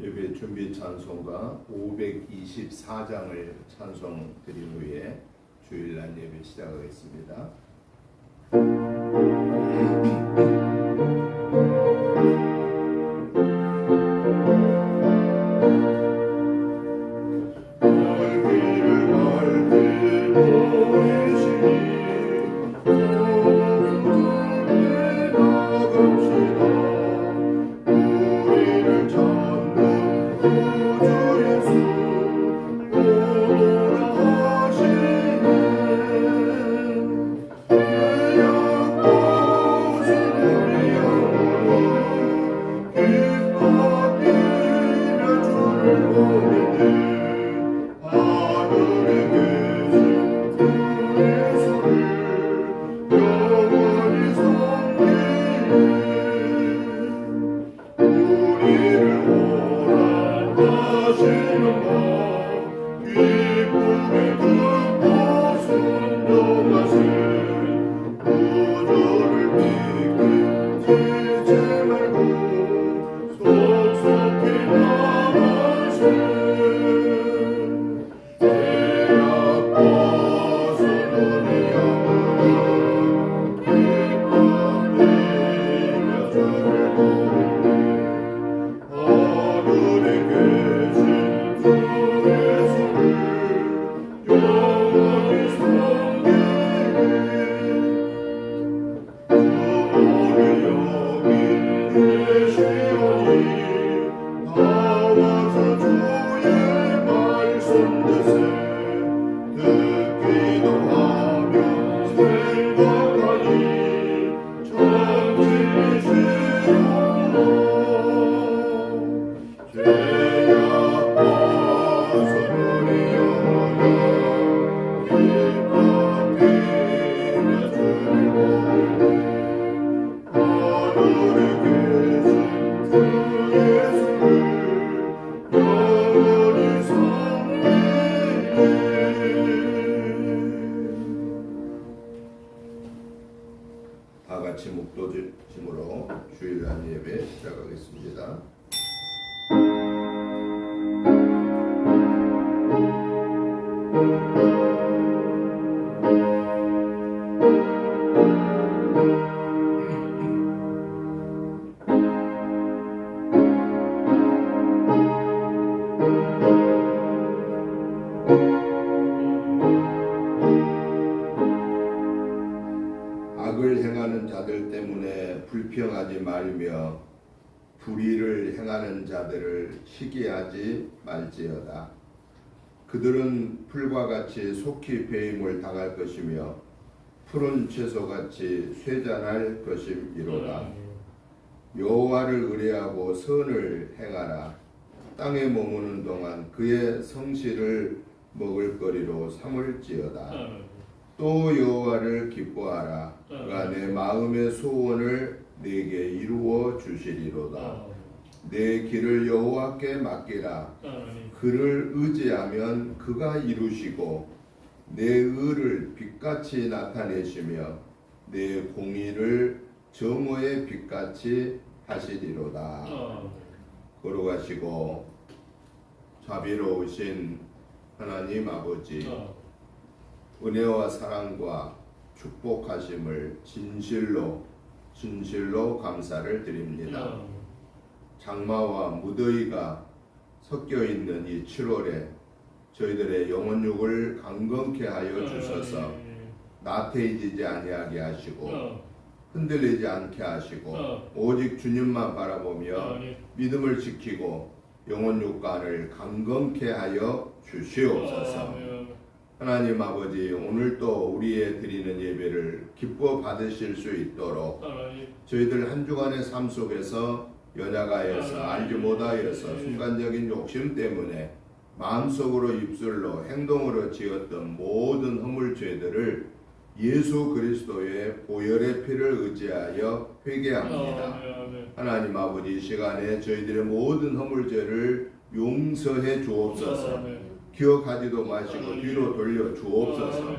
예배 준비 찬송가 524장을 찬송 드린 후에 주일날 예배 시작하겠습니다. 다 같이 묵도짐으로 주일날 예배 시작하겠습니다. 악을 행하는 자들 때문에 불평하지 말며 불의를 행하는 자들을 시기하지 말지어다. 그들은 풀과 같이 속히 배임을 당할 것이며 푸른 채소같이 쇠잔할 것임이로다. 여호와를 의뢰하고 선을 행하라. 땅에 머무는 동안 그의 성실을 먹을거리로 삼을지어다. 또 여호와를 기뻐하라. 그가 내 마음의 소원을 내게 이루어 주시리로다. 내 길을 여호와께 맡기라. 그를 의지하면 그가 이루시고 내 의를 빛같이 나타내시며 내 공의를 정오의 빛같이 하시리로다. 걸어가시고 자비로우신 하나님 아버지, 은혜와 사랑과 축복하심을 진실로 감사를 드립니다. 장마와 무더위가 섞여 있는 이 7월에 저희들의 영혼육을 강건케 하여 주셔서 나태해지지 아니하게 하시고 흔들리지 않게 하시고 오직 주님만 바라보며 믿음을 지키고 영혼육간을 강건케 하여 주시옵소서. 하나님 아버지, 오늘도 우리의 드리는 예배를 기뻐 받으실 수 있도록 저희들 한 주간의 삶 속에서 연약하여서 알지 못하여서 순간적인 욕심 때문에 마음속으로 입술로 행동으로 지었던 모든 허물죄들을 예수 그리스도의 보혈의 피를 의지하여 회개합니다. 하나님 아버지, 이 시간에 저희들의 모든 허물죄를 용서해 주옵소서. 기억하지도 마시고 뒤로 돌려 주옵소서.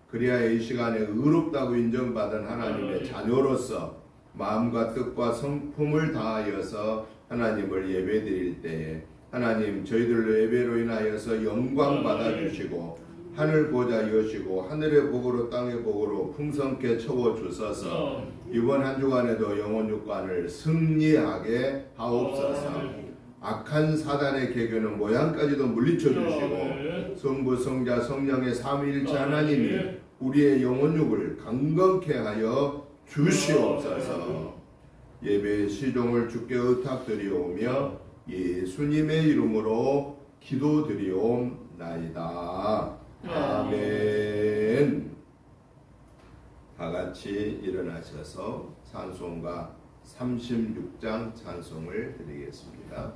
그리하여 이 시간에 의롭다고 인정받은 하나님의 자녀로서 마음과 뜻과 성품을 다하여서 하나님을 예배드릴 때에 하나님 저희들 예배로 인하여서 영광 받아주시고 하늘 보좌 여시고 하늘의 복으로 땅의 복으로 풍성케 채워주셔서 이번 한 주간에도 영혼 육관을 승리하게 하옵소서. 악한 사단의 계교는 모양까지도 물리쳐 주시고 성부 성자 성령의 삼위일체 하나님이 우리의 영혼 육을 강건케 하여 주시옵소서. 예배의 시종을 주께 의탁드리오며 예수님의 이름으로 기도드리옵나이다. 아멘. 다 같이 일어나셔서 찬송가 36장 찬송을 드리겠습니다.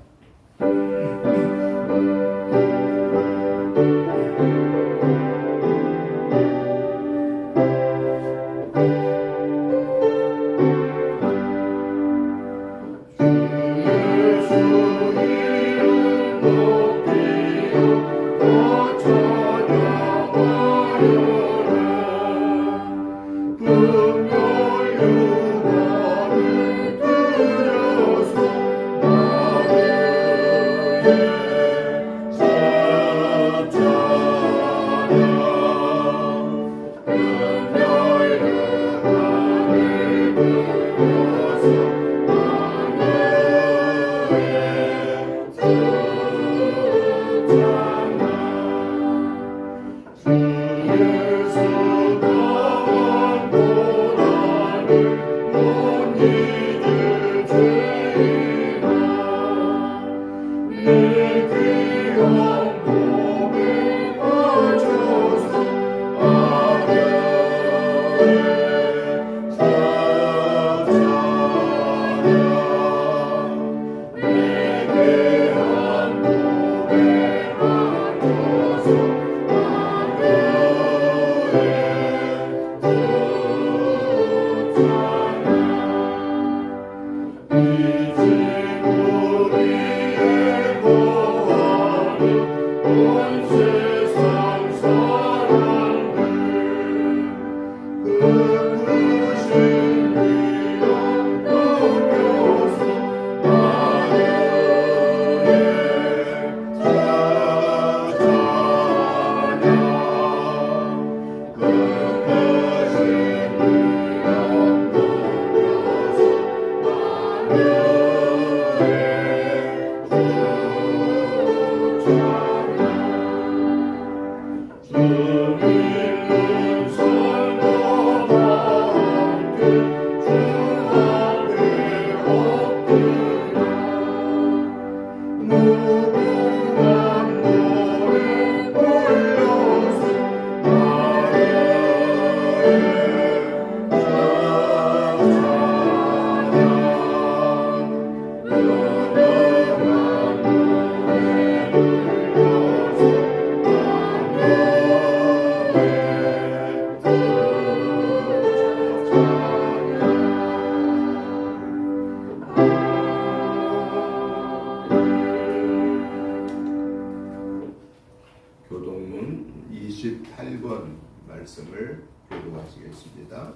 교동문 28번 말씀을 교독하시겠습니다.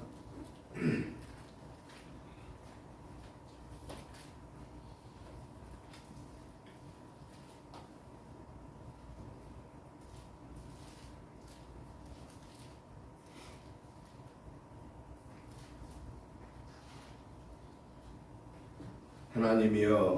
하나님이여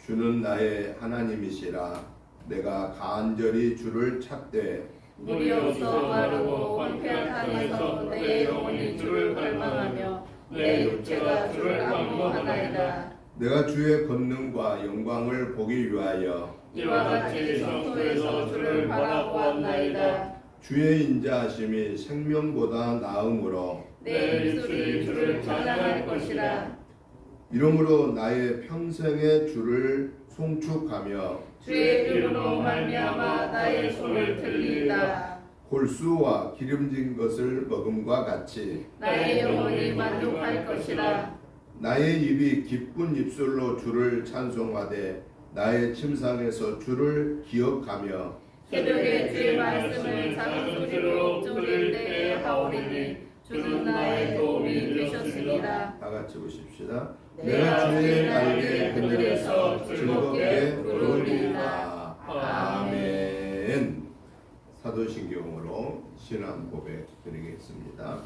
주는 나의 하나님이시라. 내가 간절히 주를 찾되 물이 없어 마르고 황폐한 땅에서 내 영혼이 주를 갈망하며 내 육체가 주를 강구하나이다. 내가 주의 권능과 영광을 보기 위하여 이와 같이 성소에서 주를 바라보았나이다. 주의 인자하심이 생명보다 나음으로 내 입술이 주를 찬양할 것이라. 이러므로 나의 평생의 주를 송축하며 주의 이름으로 말미암아 나의 손을 들리이다. 골수와 기름진 것을 먹음과 같이 나의 영혼이 만족할 것이라. 나의 입이 기쁜 입술로 주를 찬송하되 나의 침상에서 주를 기억하며 새벽에 주의 말씀을 작은 소리로 들을 때에 하오리니 주는 나의 도움이 되셨으리라. 다 같이 보십시다. 내가 주의 날개 그늘에서 즐겁게 울리리라. 아멘. 사도신경으로 신앙 고백 드리겠습니다.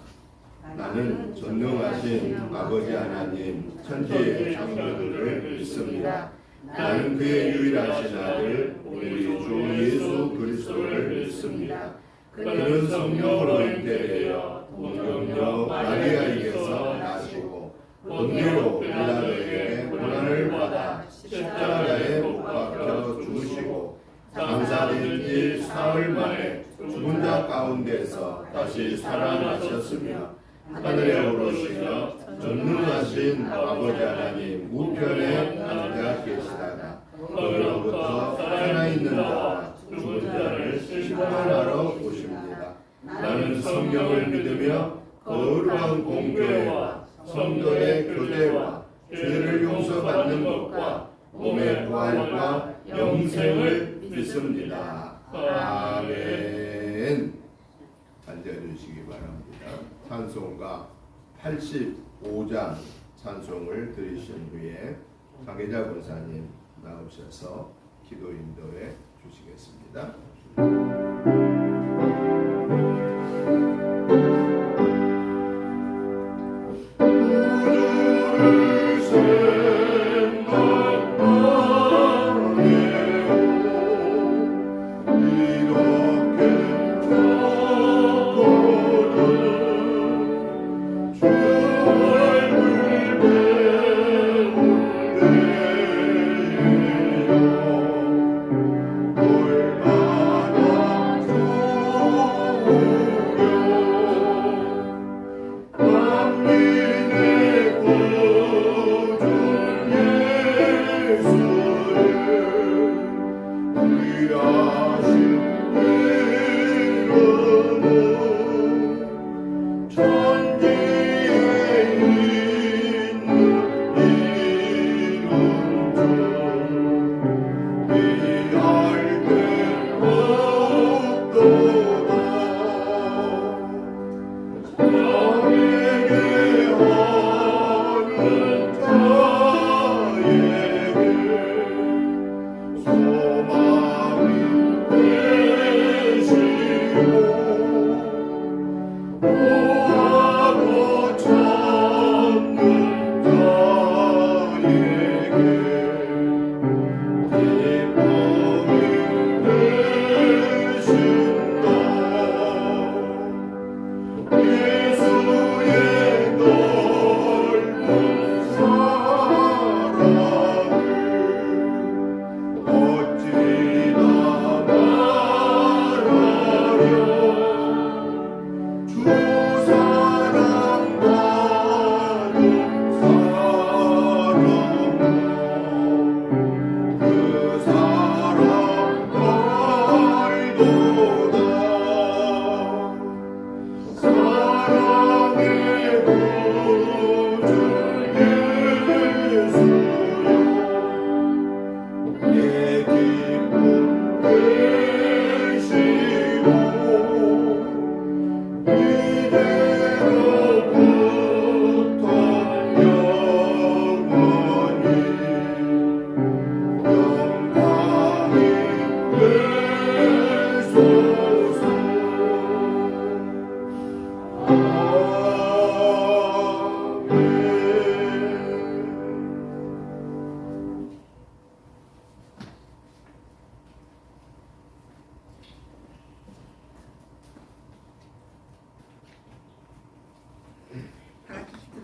나는 전능하신 아버지 하나님 천지의 창조주를 믿습니다. 나는 그의 유일하신 아들 우리 주 예수 그리스도를 믿습니다. 그는 성령으로 잉태되어 동정녀 마리아에게서 나시고 본디오 빌라도에게 고난을 받아 십자가에 못 박혀 죽으시고 장사된 지 사흘 만에 죽은 자 가운데서 다시 살아나셨으며 하늘에 오르시며 전능하신 아버지 하나님 우편에 앉아 계시다가 거기로부터 살아있는 자와 죽은 자를 심판하러 오십니다. 나는 성경을 믿으며 거룩한 공교회와 성도의 교제와 죄를 용서받는 것과 몸의 부활과 영생을 믿습니다. 아멘. 앉아주시기 바랍니다. 찬송가 85장 찬송을 들으신 후에 강혜자 권사님 나오셔서 기도 인도해 주시겠습니다.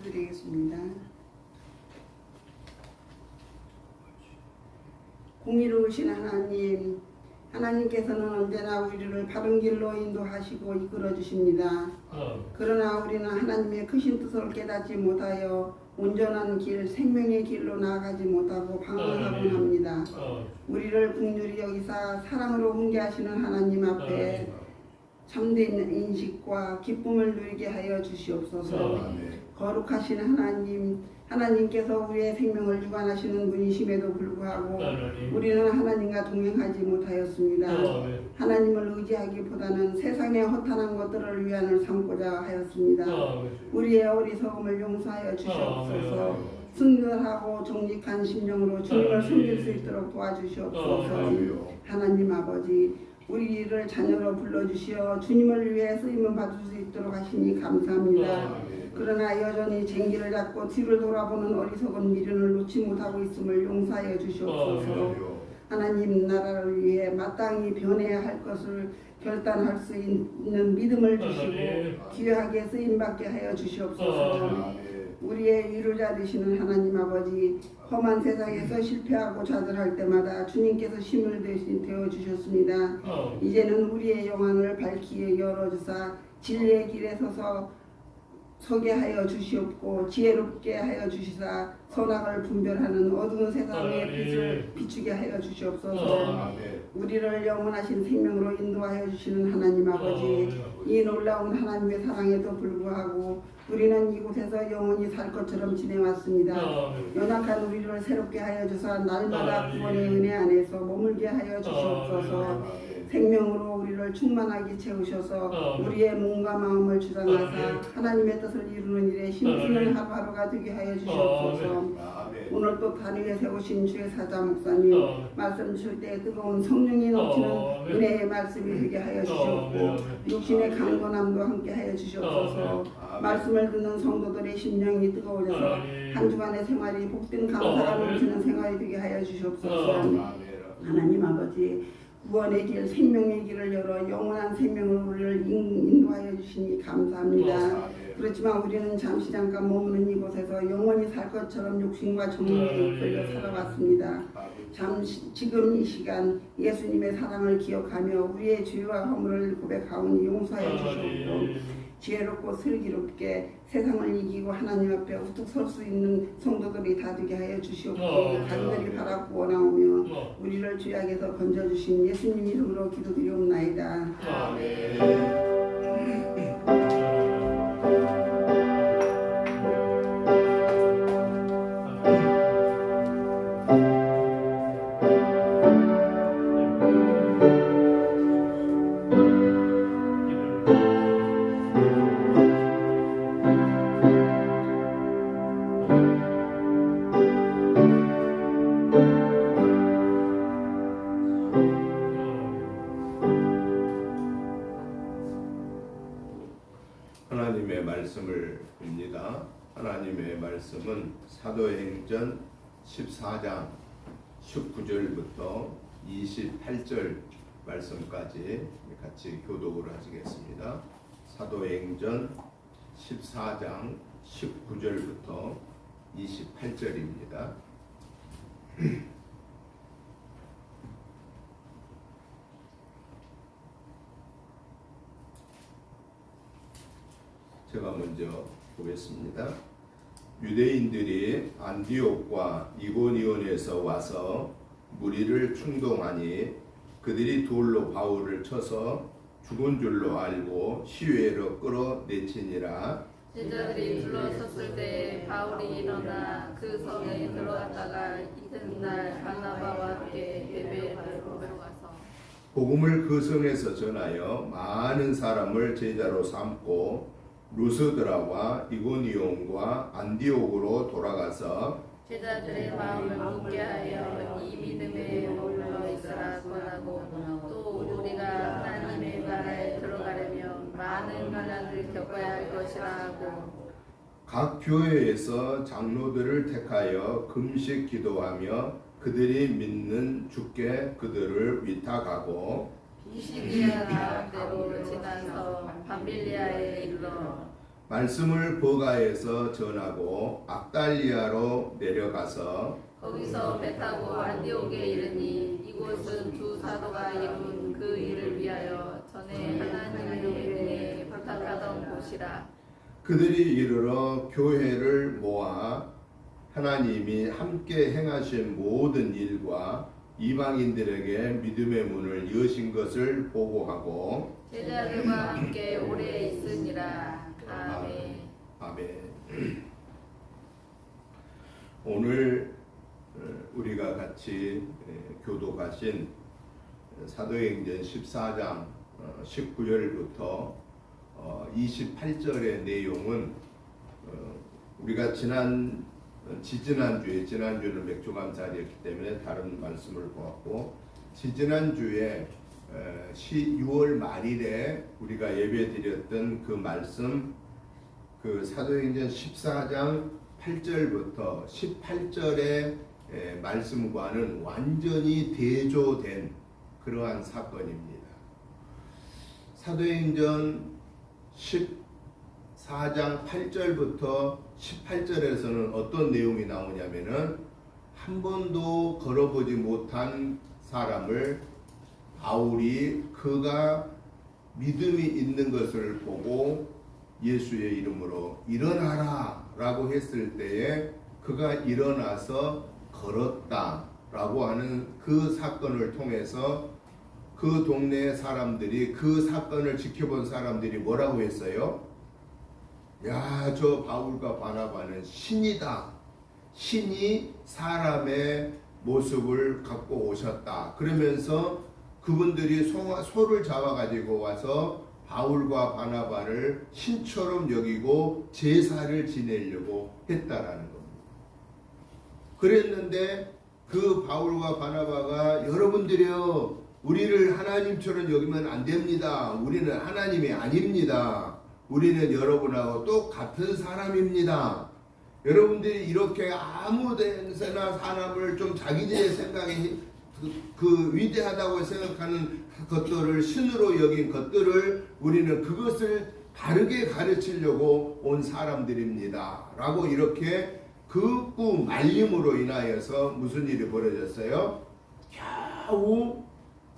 기도드리겠습니다. 공의로우신 하나님, 하나님께서는 언제나 우리를 바른 길로 인도하시고 이끌어 주십니다. 그러나 우리는 하나님의 크신 뜻을 깨닫지 못하여 온전한 길, 생명의 길로 나아가지 못하고 방황하곤 합니다. 우리를 긍휼히 여기사 사랑으로 훈계하시는 하나님 앞에 참된 인식과 기쁨을 누리게 하여 주시옵소서. 거룩하신 하나님께서 우리의 생명을 주관하시는 분이심에도 불구하고 우리는 하나님과 동행하지 못하였습니다. 하나님을 의지하기보다는 세상의 허탄한 것들을 위안을 삼고자 하였습니다. 우리의 어리석음을 용서하여 주시옵소서. 순결하고 정직한 심령으로 주님을 섬길 수 있도록 도와주시옵소서. 하나님 아버지, 우리를 자녀로 불러주시어 주님을 위해 쓰임을 받을 수 있도록 하시니 감사합니다. 그러나 여전히 쟁기를 잡고 뒤를 돌아보는 어리석은 미련을 놓지 못하고 있음을 용서하여 주시옵소서. 하나님 나라를 위해 마땅히 변해야 할 것을 결단할 수 있는 믿음을 주시고 귀하게 쓰임받게 하여 주시옵소서. 우리의 위로자 되시는 하나님 아버지, 험한 세상에서 실패하고 좌절할 때마다 주님께서 힘을 되어 주셨습니다. 이제는 우리의 영안을 밝히 열어주사 진리의 길에 서게 하여 주시옵고 지혜롭게 하여 주시사 선악을 분별하는 어두운 세상의 빛을 비추게 하여 주시옵소서. 우리를 영원하신 생명으로 인도하여 주시는 하나님 아버지, 이 놀라운 하나님의 사랑에도 불구하고 우리는 이곳에서 영원히 살 것처럼 지내왔습니다. 연약한 우리를 새롭게 하여 주사 날마다 구원의 은혜 안에서 머물게 하여 주시옵소서. 생명으로 우리를 충만하게 채우셔서 우리의 몸과 마음을 주장하사 하나님의 뜻을 이루는 일에 힘쓰는 하루하루가 되게 하여 주시옵소서. 오늘 또 다니엘에 세우신 주의 사자 목사님 말씀 주실 때 뜨거운 성령이 넘치는 은혜의 말씀이 되게 하여 주시옵고 육신의 강건함도 함께 하여 주시옵소서. 말씀을 듣는 성도들의 심령이 뜨거워져서 한 주간의 생활이 복된 감사가 넘치는 생활이 되게 하여 주시옵소서. 하나님 아버지, 구원의 길, 생명의 길을 열어 영원한 생명으로 우리를 인도하여 주시니 감사합니다. 그렇지만 우리는 잠시 잠깐 머무는 이곳에서 영원히 살 것처럼 욕심과 정욕에 이끌려 살아왔습니다. 지금 이 시간 예수님의 사랑을 기억하며 우리의 죄와 허물을 고백하오니 용서하여 주시옵고 지혜롭고 슬기롭게 세상을 이기고 하나님 앞에 우뚝 설 수 있는 성도들이 다 되게 하여 주시옵고 간절히 바라고 원하오며 우리를 죄악에서 건져주신 예수님 이름으로 기도드리옵나이다. 아멘. 하나님의 말씀을 봅니다. 하나님의 말씀은 사도행전 14장 19절부터 28절 말씀까지 같이 교독을 하시겠습니다. 사도행전 14장 19절부터 28절입니다. 제가 먼저 보겠습니다. 유대인들이 안디옥과 이고니온에서 와서 무리를 충동하니 그들이 돌로 바울을 쳐서 죽은 줄로 알고 시외로 끌어내치니라. 제자들이 둘러섰을 때 바울이 일어나 그 성에 들어갔다가 이튿날 바나바와 함께 베베로 들어가서 복음을 그 성에서 전하여 많은 사람을 제자로 삼고 루스드라와 이고니온과 안디옥으로 돌아가서 제자들의 마음을 굳게 하여 이 믿음에 머물러 있으라 권하고 또 우리가 하나님의 나라에 들어가려면 많은 고난을 겪어야 할 것이라 하고 각 교회에서 장로들을 택하여 금식 기도하며 그들이 믿는 주께 그들을 위탁하고 비시디아 가운데로 지나서 밤빌리아에 이르러 말씀을 버가에서 전하고 악달리아로 내려가서 거기서 배 타고 안디옥에 이르니 이곳은 두 사도가 이룬 그 일을 위하여 전에 하나님의 은혜에 부탁하던 곳이라. 그들이 이르러 교회를 모아 하나님이 함께 행하신 모든 일과 이방인들에게 믿음의 문을 여신 것을 보고하고 제자들과 함께 오래 있으니라. 아멘. 아멘. 오늘 우리가 같이 교독하신 사도행전 14장 19절부터 28절의 내용은 우리가 지난 지난주는 맥주감사일이었기 때문에 다른 말씀을 보았고, 지난주에 6월 말일에 우리가 예배드렸던 그 말씀, 그 사도행전 14장 8절부터 18절의 말씀과는 완전히 대조된 그러한 사건입니다. 사도행전 14장 8절부터 18절에서는 어떤 내용이 나오냐면은 한 번도 걸어보지 못한 사람을 바울이 그가 믿음이 있는 것을 보고 예수의 이름으로 일어나라 라고 했을 때에 그가 일어나서 걸었다 라고 하는 그 사건을 통해서 그 동네 사람들이, 그 사건을 지켜본 사람들이 뭐라고 했어요? 야, 저 바울과 바나바는 신이다. 신이 사람의 모습을 갖고 오셨다. 그러면서 그분들이 소를 잡아가지고 와서 바울과 바나바를 신처럼 여기고 제사를 지내려고 했다라는 겁니다. 그랬는데 그 바울과 바나바가 여러분들이요, 우리를 하나님처럼 여기면 안 됩니다. 우리는 하나님이 아닙니다. 우리는 여러분하고 똑같은 사람입니다. 여러분들이 이렇게 아무 데나 사람을 좀 자기들의 생각에 그 위대하다고 생각하는 것들을 신으로 여긴 것들을 우리는 그것을 다르게 가르치려고 온 사람들입니다. 라고 이렇게 극구 말림으로 인하여서 무슨 일이 벌어졌어요? 겨우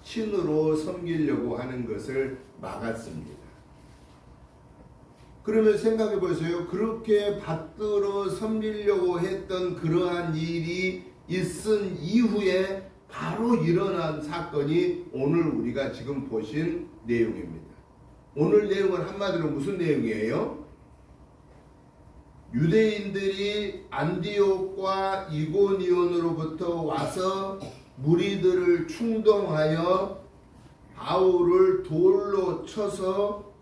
신으로 섬기려고 하는 것을 막았습니다. 그러면 생각해 보세요. 그렇게 받들어 섬기려고 했던 그러한 일이 있은 이후에 바로 일어난 사건이 오늘 우리가 지금 보신 내용입니다. 오늘 내용은 한마디로 무슨 내용이에요? 유대인들이 안디옥과 이고니온으로부터 와서 무리들을 충동하여 바울을 돌로 쳐서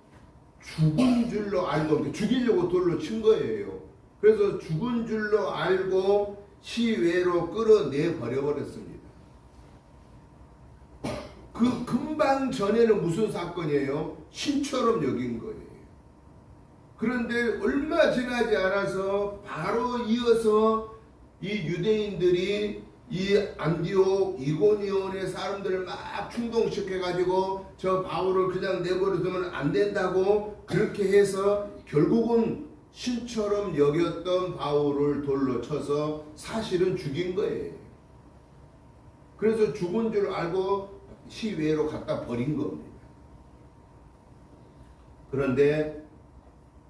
죽은 줄로 알고, 죽이려고 돌로 친 거예요. 그래서 죽은 줄로 알고 시외로 끌어내 버려버렸습니다. 그 금방 전에는 무슨 사건이에요? 신처럼 여긴 거예요. 그런데 얼마 지나지 않아서 바로 이어서 이 유대인들이 이 안디옥 이고니온의 사람들을 막 충동시켜가지고 저 바울을 그냥 내버려두면 안 된다고 그렇게 해서 결국은 신처럼 여겼던 바울을 돌로 쳐서 사실은 죽인 거예요. 그래서 죽은 줄 알고 시외로 갖다 버린 겁니다. 그런데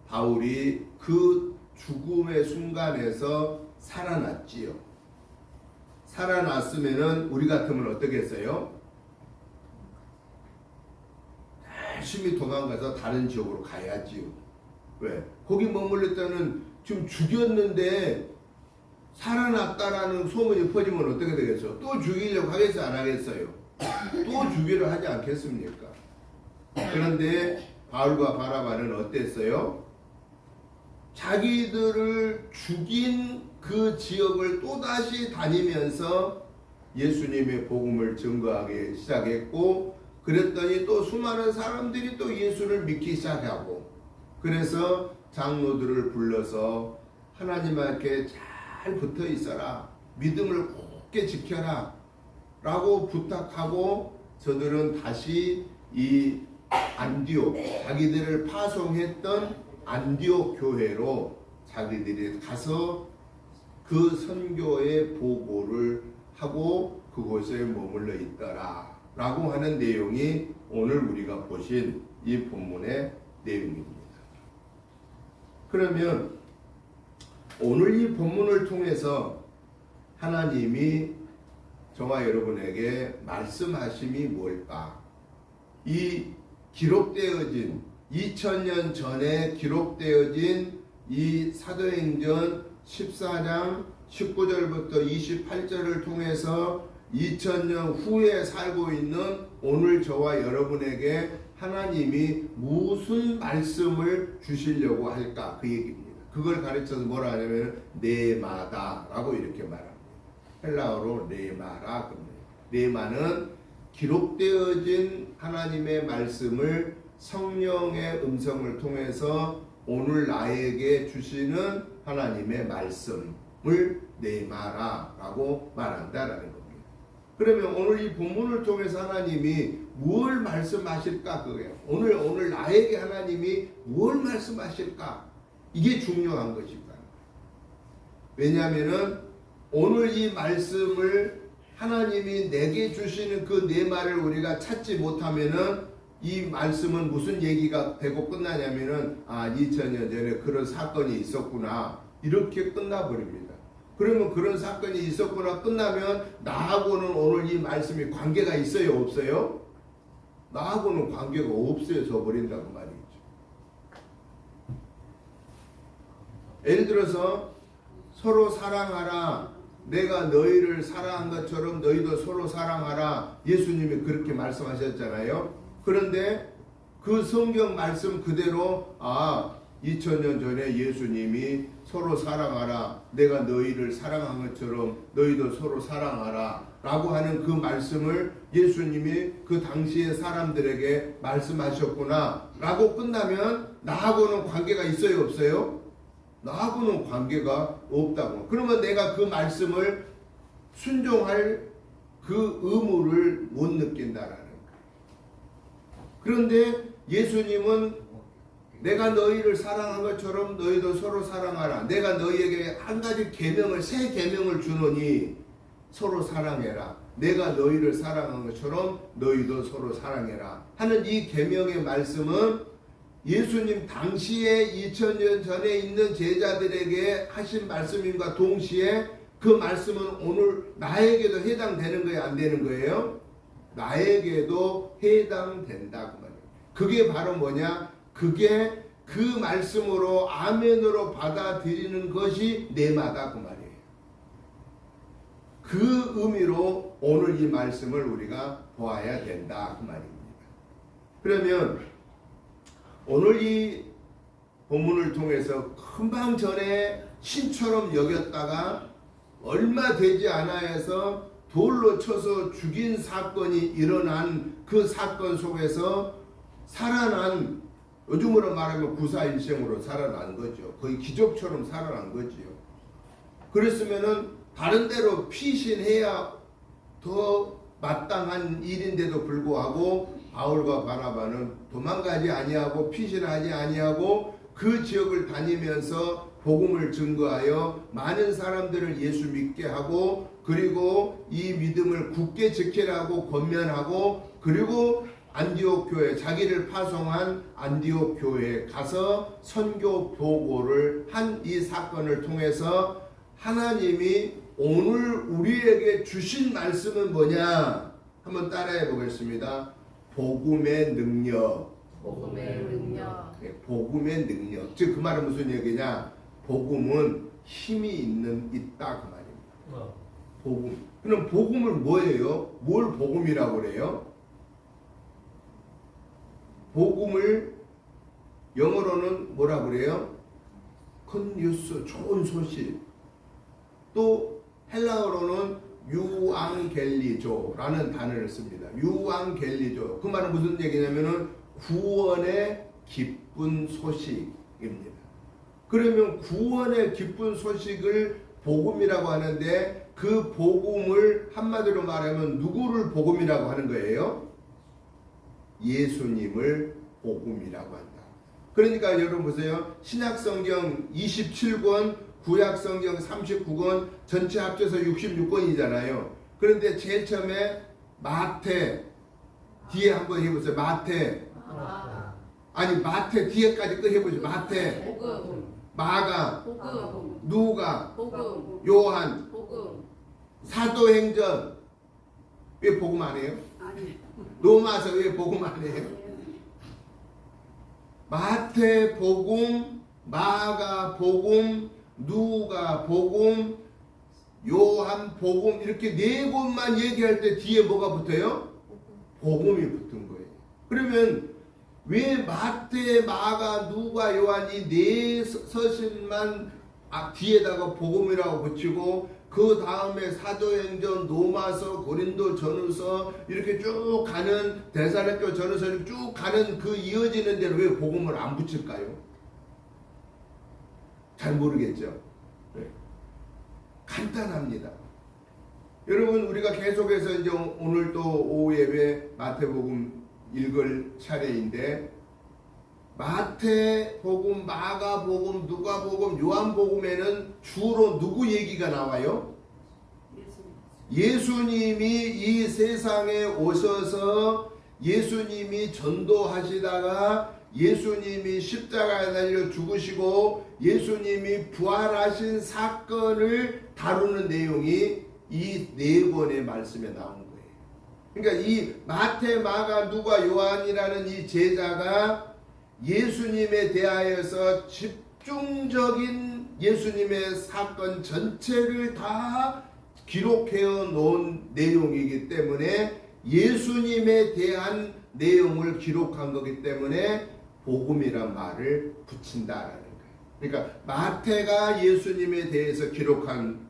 바울이 그 죽음의 순간에서 살아났지요. 살아났으면은 우리 같으면 어떻게 했어요? 열심히 도망가서 다른 지역으로 가야지요. 왜? 거기 머물렀다는 지금 죽였는데 살아났다라는 소문이 퍼지면 어떻게 되겠어요? 또 죽이려고 하겠어요? 안 하겠어요? 또 죽이려 하지 않겠습니까? 그런데 바울과 바나바는 어땠어요? 자기들을 죽인 그 지역을 또다시 다니면서 예수님의 복음을 증거하기 시작했고, 그랬더니 또 수많은 사람들이 또 예수를 믿기 시작하고, 그래서 장로들을 불러서 하나님께 잘 붙어 있어라, 믿음을 굳게 지켜라 라고 부탁하고, 저들은 다시 이 안디옥, 자기들을 파송했던 안디옥 교회로 자기들이 가서 그 선교의 보고를 하고 그곳에 머물러 있더라 라고 하는 내용이 오늘 우리가 보신 이 본문의 내용입니다. 그러면 오늘 이 본문을 통해서 하나님이 저와 여러분에게 말씀하심이 뭘까? 이 기록되어진 2000년 전에 기록되어진 이 사도행전 14장 19절부터 28절을 통해서 2000년 후에 살고 있는 오늘 저와 여러분에게 하나님이 무슨 말씀을 주시려고 할까? 그 얘기입니다. 그걸 가르쳐서 뭐라 하냐면 네마다라고 이렇게 말합니다. 헬라어로 네마라 그럽니다. 네마는 기록되어진 하나님의 말씀을 성령의 음성을 통해서 오늘 나에게 주시는 하나님의 말씀을 네마라라고 말한다라는 겁니다. 그러면 오늘 이 본문을 통해서 하나님이 무엇을 말씀하실까 그거예요. 오늘 나에게 하나님이 무엇을 말씀하실까? 이게 중요한 것입니다. 왜냐하면은 오늘 이 말씀을 하나님이 내게 주시는 그 네 말을 우리가 찾지 못하면은 이 말씀은 무슨 얘기가 되고 끝나냐면은 2000년 전에 그런 사건이 있었구나 이렇게 끝나버립니다. 그러면 그런 사건이 있었구나 끝나면 나하고는 오늘 이 말씀이 관계가 있어요 없어요? 나하고는 관계가 없어져 버린다고 말이죠. 예를 들어서 서로 사랑하라. 내가 너희를 사랑한 것처럼 너희도 서로 사랑하라. 예수님이 그렇게 말씀하셨잖아요. 그런데 그 성경 말씀 그대로 2000년 전에 예수님이 서로 사랑하라. 내가 너희를 사랑한 것처럼 너희도 서로 사랑하라. 라고 하는 그 말씀을 예수님이 그 당시의 사람들에게 말씀하셨구나. 라고 끝나면 나하고는 관계가 있어요 없어요? 나하고는 관계가 없다고. 그러면 내가 그 말씀을 순종할 그 의무를 못 느낀다라는 거예요. 그런데 예수님은 내가 너희를 사랑한 것처럼 너희도 서로 사랑하라. 내가 너희에게 한 가지 계명을 새 계명을 주노니 서로 사랑해라. 내가 너희를 사랑한 것처럼 너희도 서로 사랑해라. 하는 이 계명의 말씀은 예수님 당시에 2000년 전에 있는 제자들에게 하신 말씀임과 동시에 그 말씀은 오늘 나에게도 해당되는 거예요? 안 되는 거예요? 나에게도 해당된다고 말이에요. 그게 바로 뭐냐? 그게 그 말씀으로 아멘으로 받아들이는 것이 내마다 그 말이에요. 그 의미로 오늘 이 말씀을 우리가 보아야 된다 그 말입니다. 그러면 오늘 이 본문을 통해서 금방 전에 신처럼 여겼다가 얼마 되지 않아 해서 돌로 쳐서 죽인 사건이 일어난 그 사건 속에서 살아난, 요즘으로 말하면 구사일생으로 살아난 거죠. 거의 기적처럼 살아난 거지요. 그랬으면은 다른 데로 피신해야 더 마땅한 일인데도 불구하고 바울과 바나바는 도망가지 아니하고 피신하지 아니하고 그 지역을 다니면서 복음을 증거하여 많은 사람들을 예수 믿게 하고 그리고 이 믿음을 굳게 지키라고 권면하고 그리고 안디옥 교회, 자기를 파송한 안디옥 교회에 가서 선교 보고를 한 이 사건을 통해서 하나님이 오늘 우리에게 주신 말씀은 뭐냐? 한번 따라해 보겠습니다. 복음의 능력. 복음의 능력. 네, 복음의 능력. 즉 그 말은 무슨 얘기냐? 복음은 힘이 있다 그 말입니다. 복음. 그럼 복음을 뭐예요? 뭘 복음이라고 그래요? 복음을 영어로는 뭐라 그래요? 큰 뉴스, 좋은 소식. 또 헬라어로는 유앙겔리조라는 단어를 씁니다. 유앙겔리조. 그 말은 무슨 얘기냐면은 구원의 기쁜 소식입니다. 그러면 구원의 기쁜 소식을 복음이라고 하는데 그 복음을 한마디로 말하면 누구를 복음이라고 하는 거예요? 예수님을 복음이라고 한다. 그러니까 여러분 보세요. 신약성경 27권, 구약성경 39권, 전체 합쳐서 66권이잖아요. 그런데 제일 처음에 마태, 뒤에 한번 해보세요. 마태. 아니 마태 뒤에까지 끝 해보세요. 마태, 복음, 마가, 복음, 누가, 복음, 요한, 복음. 사도행전. 왜 복음 안 해요? 아니. 로마서 왜 복음 안 해요? 마태 복음, 마가 복음, 누가 복음, 요한 복음 이렇게 네 권만 얘기할 때 뒤에 뭐가 붙어요? 복음이 붙은 거예요. 그러면 왜 마태, 마가, 누가, 요한이 네 서신만 뒤에다가 복음이라고 붙이고 그 다음에 사도행전, 로마서, 고린도 전후서 이렇게 쭉 가는 데살로니가 전후서 쭉 가는 그 이어지는 데로 왜 복음을 안 붙일까요? 잘 모르겠죠. 네. 간단합니다. 여러분 우리가 계속해서 이제 오늘 또 오후 예배 마태복음 읽을 차례인데 마태복음, 마가복음, 누가복음, 요한복음에는 주로 누구 얘기가 나와요? 예수님이 이 세상에 오셔서 예수님이 전도하시다가 예수님이 십자가에 달려 죽으시고 예수님이 부활하신 사건을 다루는 내용이 이 네 권의 말씀에 나온 거예요. 그러니까 이 마태, 마가, 누가, 요한이라는 이 제자가 예수님에 대하여서 집중적인 예수님의 사건 전체를 다 기록해 놓은 내용이기 때문에 예수님에 대한 내용을 기록한 거기 때문에 복음이란 말을 붙인다라는 거예요. 그러니까 마태가 예수님에 대해서 기록한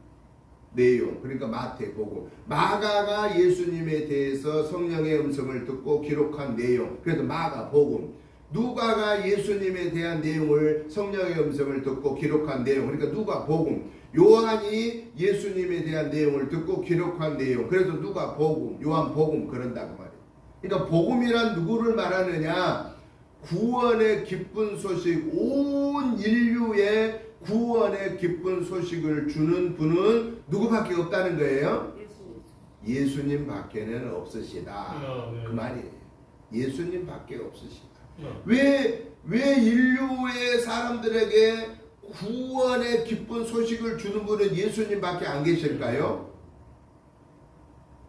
내용, 그러니까 마태복음, 마가가 예수님에 대해서 성령의 음성을 듣고 기록한 내용, 그래서 마가복음, 누가가 예수님에 대한 내용을 성령의 음성을 듣고 기록한 내용, 그러니까 누가복음, 요한이 예수님에 대한 내용을 듣고 기록한 내용, 그래서 누가복음, 요한복음 그런다고 말이에요. 그러니까 복음이란 누구를 말하느냐? 구원의 기쁜 소식, 온 인류의 구원의 기쁜 소식을 주는 분은 누구밖에 없다는 거예요? 예수님 밖에는 없으시다. 그 말이에요. 예수님 밖에 없으시다. 왜 인류의 사람들에게 구원의 기쁜 소식을 주는 분은 예수님 밖에 안 계실까요?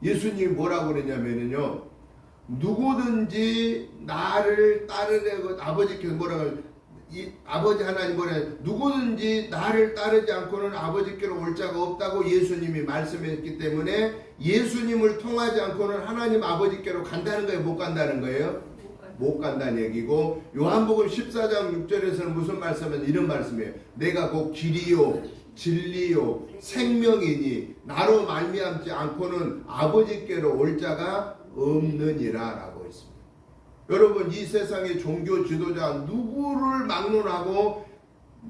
예수님이 뭐라고 그러냐면요, 누구든지 나를 따르려고, 아버지께서 뭐라고, 아버지 하나님 뭐라, 누구든지 나를 따르지 않고는 아버지께로 올 자가 없다고 예수님이 말씀했기 때문에 예수님을 통하지 않고는 하나님 아버지께로 간다는 거예요? 못 간다는 거예요? 못 간다는 얘기고, 요한복음 14장 6절에서는 무슨 말씀은 이런 말씀이에요. 내가 곧 길이요 진리요 생명이니 나로 말미암지 않고는 아버지께로 올 자가 없느니라 라고 했습니다. 여러분 이 세상의 종교 지도자 누구를 막론하고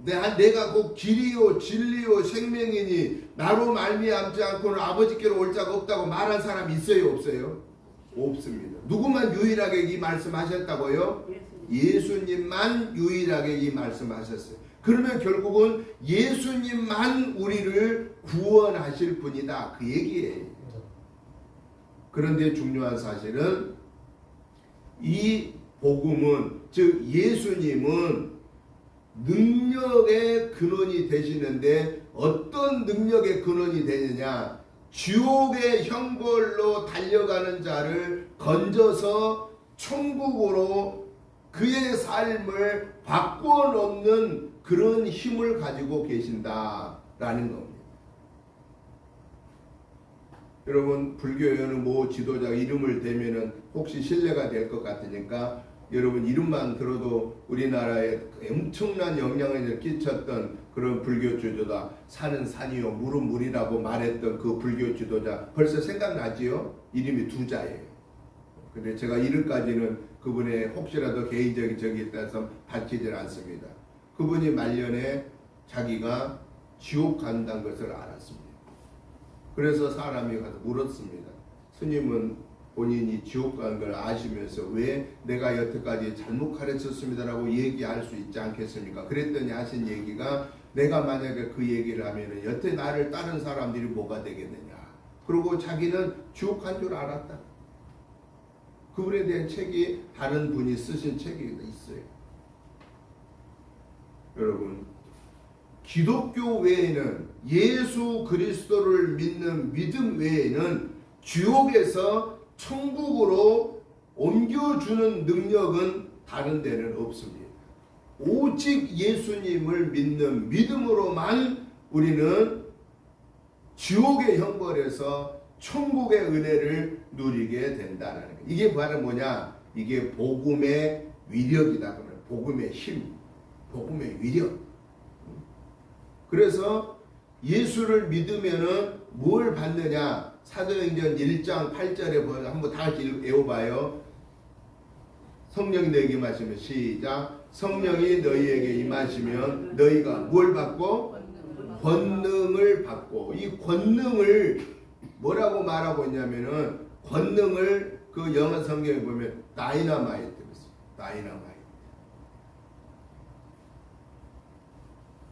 내가 곧 길이요 진리요 생명이니 나로 말미암지 않고는 아버지께로 올 자가 없다고 말한 사람이 있어요 없어요? 없습니다. 누구만 유일하게 이 말씀하셨다고요? 예수님만 유일하게 이 말씀하셨어요. 그러면 결국은 예수님만 우리를 구원하실 분이다 그 얘기예요. 그런데 중요한 사실은 이 복음은, 즉 예수님은 능력의 근원이 되시는데 어떤 능력의 근원이 되느냐? 지옥의 형벌로 달려가는 자를 건져서 천국으로 그의 삶을 바꿔놓는 그런 힘을 가지고 계신다라는 겁니다. 여러분 불교에는 뭐 지도자 이름을 대면은 혹시 신뢰가 될 것 같으니까 여러분 이름만 들어도 우리나라에 엄청난 영향을 끼쳤던 그런 불교 지도자, 산은 산이요 물은 물이라고 말했던 그 불교 지도자 벌써 생각나지요? 이름이 두자예요. 근데 제가 이름까지는 그분의 혹시라도 개인적인 적이 있다서 밝히질 않습니다. 그분이 말년에 자기가 지옥 간다는 것을 알았습니다. 그래서 사람이 가서 물었습니다. 스님은 본인이 지옥 가는 걸 아시면서 왜 내가 여태까지 잘못 가르쳤습니다라고 얘기할 수 있지 않겠습니까? 그랬더니 하신 얘기가 내가 만약에 그 얘기를 하면 여태 나를 따른 사람들이 뭐가 되겠느냐. 그리고 자기는 지옥 간 줄 알았다. 그분에 대한 책이 다른 분이 쓰신 책이 있어요. 여러분 기독교 외에는 예수 그리스도를 믿는 믿음 외에는 지옥에서 천국으로 옮겨주는 능력은 다른 데는 없습니다. 오직 예수님을 믿는 믿음으로만 우리는 지옥의 형벌에서 천국의 은혜를 누리게 된다는 거예요. 이게 바로 뭐냐? 이게 복음의 위력이다. 그러면 복음의 힘, 복음의 위력. 그래서 예수를 믿으면은 뭘 받느냐? 사도행전 1장 8절에 보면 한번 다 같이 외워봐요. 성령이 너희에게 임하시면 시작. 성령이 너희에게 임하시면 너희가 뭘 받고? 권능을 받고. 이 권능을 뭐라고 말하고 있냐면은 권능을 그 영어 성경에 보면 다이너마이트. 다이너마이트.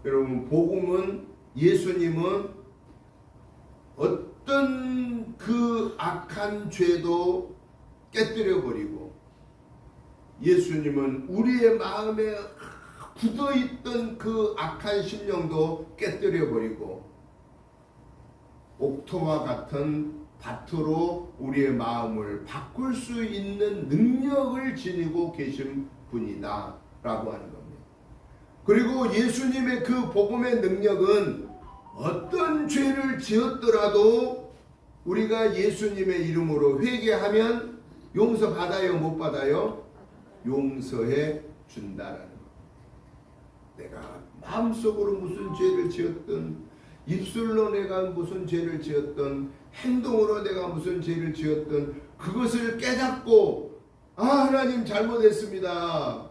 여러분 복음은 예수님은 어떤 그 악한 죄도 깨뜨려 버리고 예수님은 우리의 마음에 굳어있던 그 악한 심령도 깨뜨려 버리고 옥토와 같은 밭으로 우리의 마음을 바꿀 수 있는 능력을 지니고 계신 분이다 라고 하는 겁니다. 그리고 예수님의 그 복음의 능력은 어떤 죄를 지었더라도 우리가 예수님의 이름으로 회개하면 용서받아요? 못 받아요? 용서해 준다라는 겁니다. 내가 마음속으로 무슨 죄를 지었든 입술로 내가 무슨 죄를 지었든 행동으로 내가 무슨 죄를 지었든 그것을 깨닫고 하나님 잘못했습니다.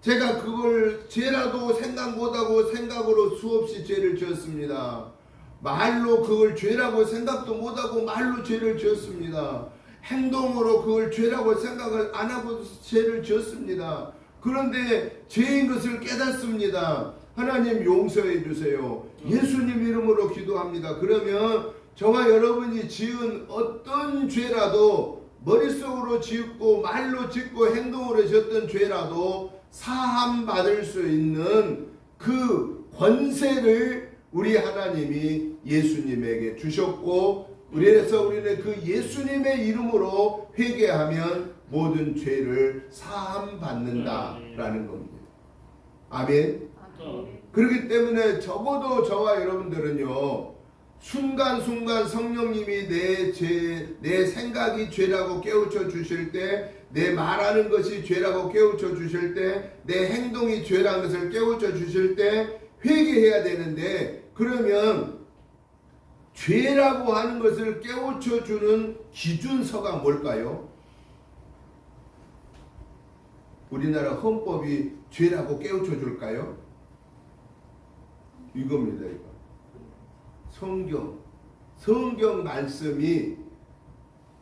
제가 그걸 죄라도 생각 못하고 생각으로 수없이 죄를 지었습니다. 말로 그걸 죄라고 생각도 못하고 말로 죄를 지었습니다. 행동으로 그걸 죄라고 생각을 안 하고 죄를 지었습니다. 그런데 죄인 것을 깨닫습니다. 하나님 용서해 주세요. 예수님 이름으로 기도합니다. 그러면 저와 여러분이 지은 어떤 죄라도 머릿속으로 짓고 말로 짓고 행동으로 지었던 죄라도 사함 받을 수 있는 그 권세를 우리 하나님이 예수님에게 주셨고 그래서 우리는 그 예수님의 이름으로 회개하면 모든 죄를 사함 받는다라는 겁니다. 아멘. 그렇기 때문에 적어도 저와 여러분들은요 순간순간 성령님이 내 생각이 죄라고 깨우쳐 주실 때, 내 말하는 것이 죄라고 깨우쳐 주실 때, 내 행동이 죄라는 것을 깨우쳐 주실 때 회개해야 되는데, 그러면 죄라고 하는 것을 깨우쳐 주는 기준서가 뭘까요? 우리나라 헌법이 죄라고 깨우쳐 줄까요? 이겁니다. 이거. 성경 말씀이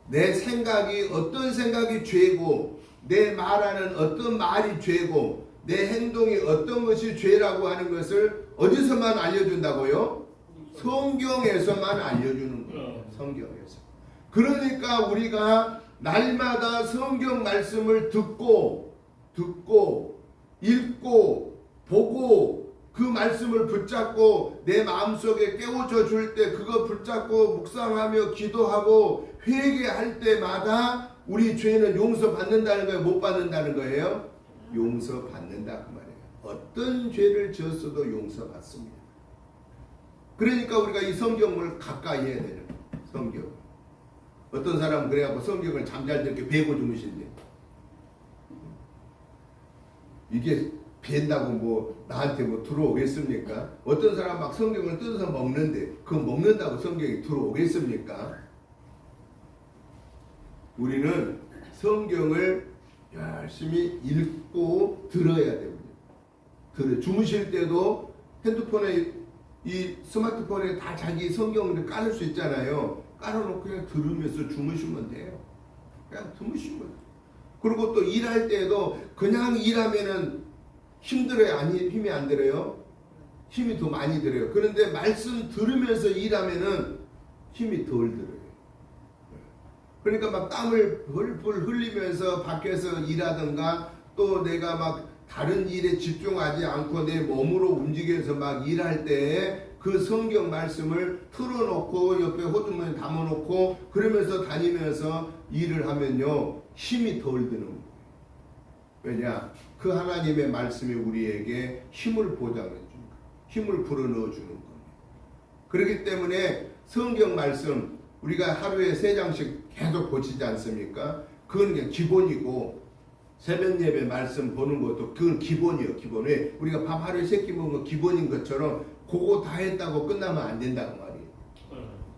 내 생각이 어떤 생각이 죄고 내 말하는 어떤 말이 죄고 내 행동이 어떤 것이 죄라고 하는 것을 어디서만 알려준다고요? 성경에서만 알려주는 거예요. 성경에서. 그러니까 우리가 날마다 성경 말씀을 듣고 읽고 보고 그 말씀을 붙잡고 내 마음속에 깨우쳐 줄 때 그거 붙잡고 묵상하며 기도하고 회개할 때마다 우리 죄는 용서받는다는 거예요? 못 받는다는 거예요? 용서받는다 그 말이에요. 어떤 죄를 지었어도 용서받습니다. 그러니까 우리가 이 성경을 가까이 해야 되는 거예요. 성경. 어떤 사람은 그래갖고 성경을 잠잘 때 이렇게 베고 주무신대. 이게 벤다고 뭐 나한테 뭐 들어오겠습니까? 어떤 사람 막 성경을 뜯어서 먹는데 그거 먹는다고 성경이 들어오겠습니까? 우리는 성경을 열심히 읽고 들어야 됩니다. 주무실 때도 핸드폰에 이 스마트폰에 다 자기 성경을 깔을 수 있잖아요. 깔아놓고 그냥 들으면서 주무시면 돼요. 그냥 주무시면 돼요. 그리고 또 일할 때도 그냥 일하면은 힘들어요? 아니, 힘이 안 들어요? 힘이 더 많이 들어요. 그런데 말씀 들으면서 일하면은 힘이 덜 들어요. 그러니까 막 땀을 펄펄 흘리면서 밖에서 일하든가 또 내가 막 다른 일에 집중하지 않고 내 몸으로 움직여서 막 일할 때 그 성경 말씀을 틀어놓고 옆에 호주머니 담아놓고 그러면서 다니면서 일을 하면요 힘이 덜 드는 거예요. 왜냐? 그 하나님의 말씀이 우리에게 힘을 보장해 주는 거예요. 힘을 불어넣어 주는 겁니다. 그렇기 때문에 성경 말씀 우리가 하루에 3장씩 계속 고치지 않습니까? 그건 그냥 기본이고 새벽 예배 말씀 보는 것도 그건 기본이에요. 기본. 왜? 우리가 밥 하루에 3끼 먹는 거 기본인 것처럼 그거 다 했다고 끝나면 안 된다고 말이에요.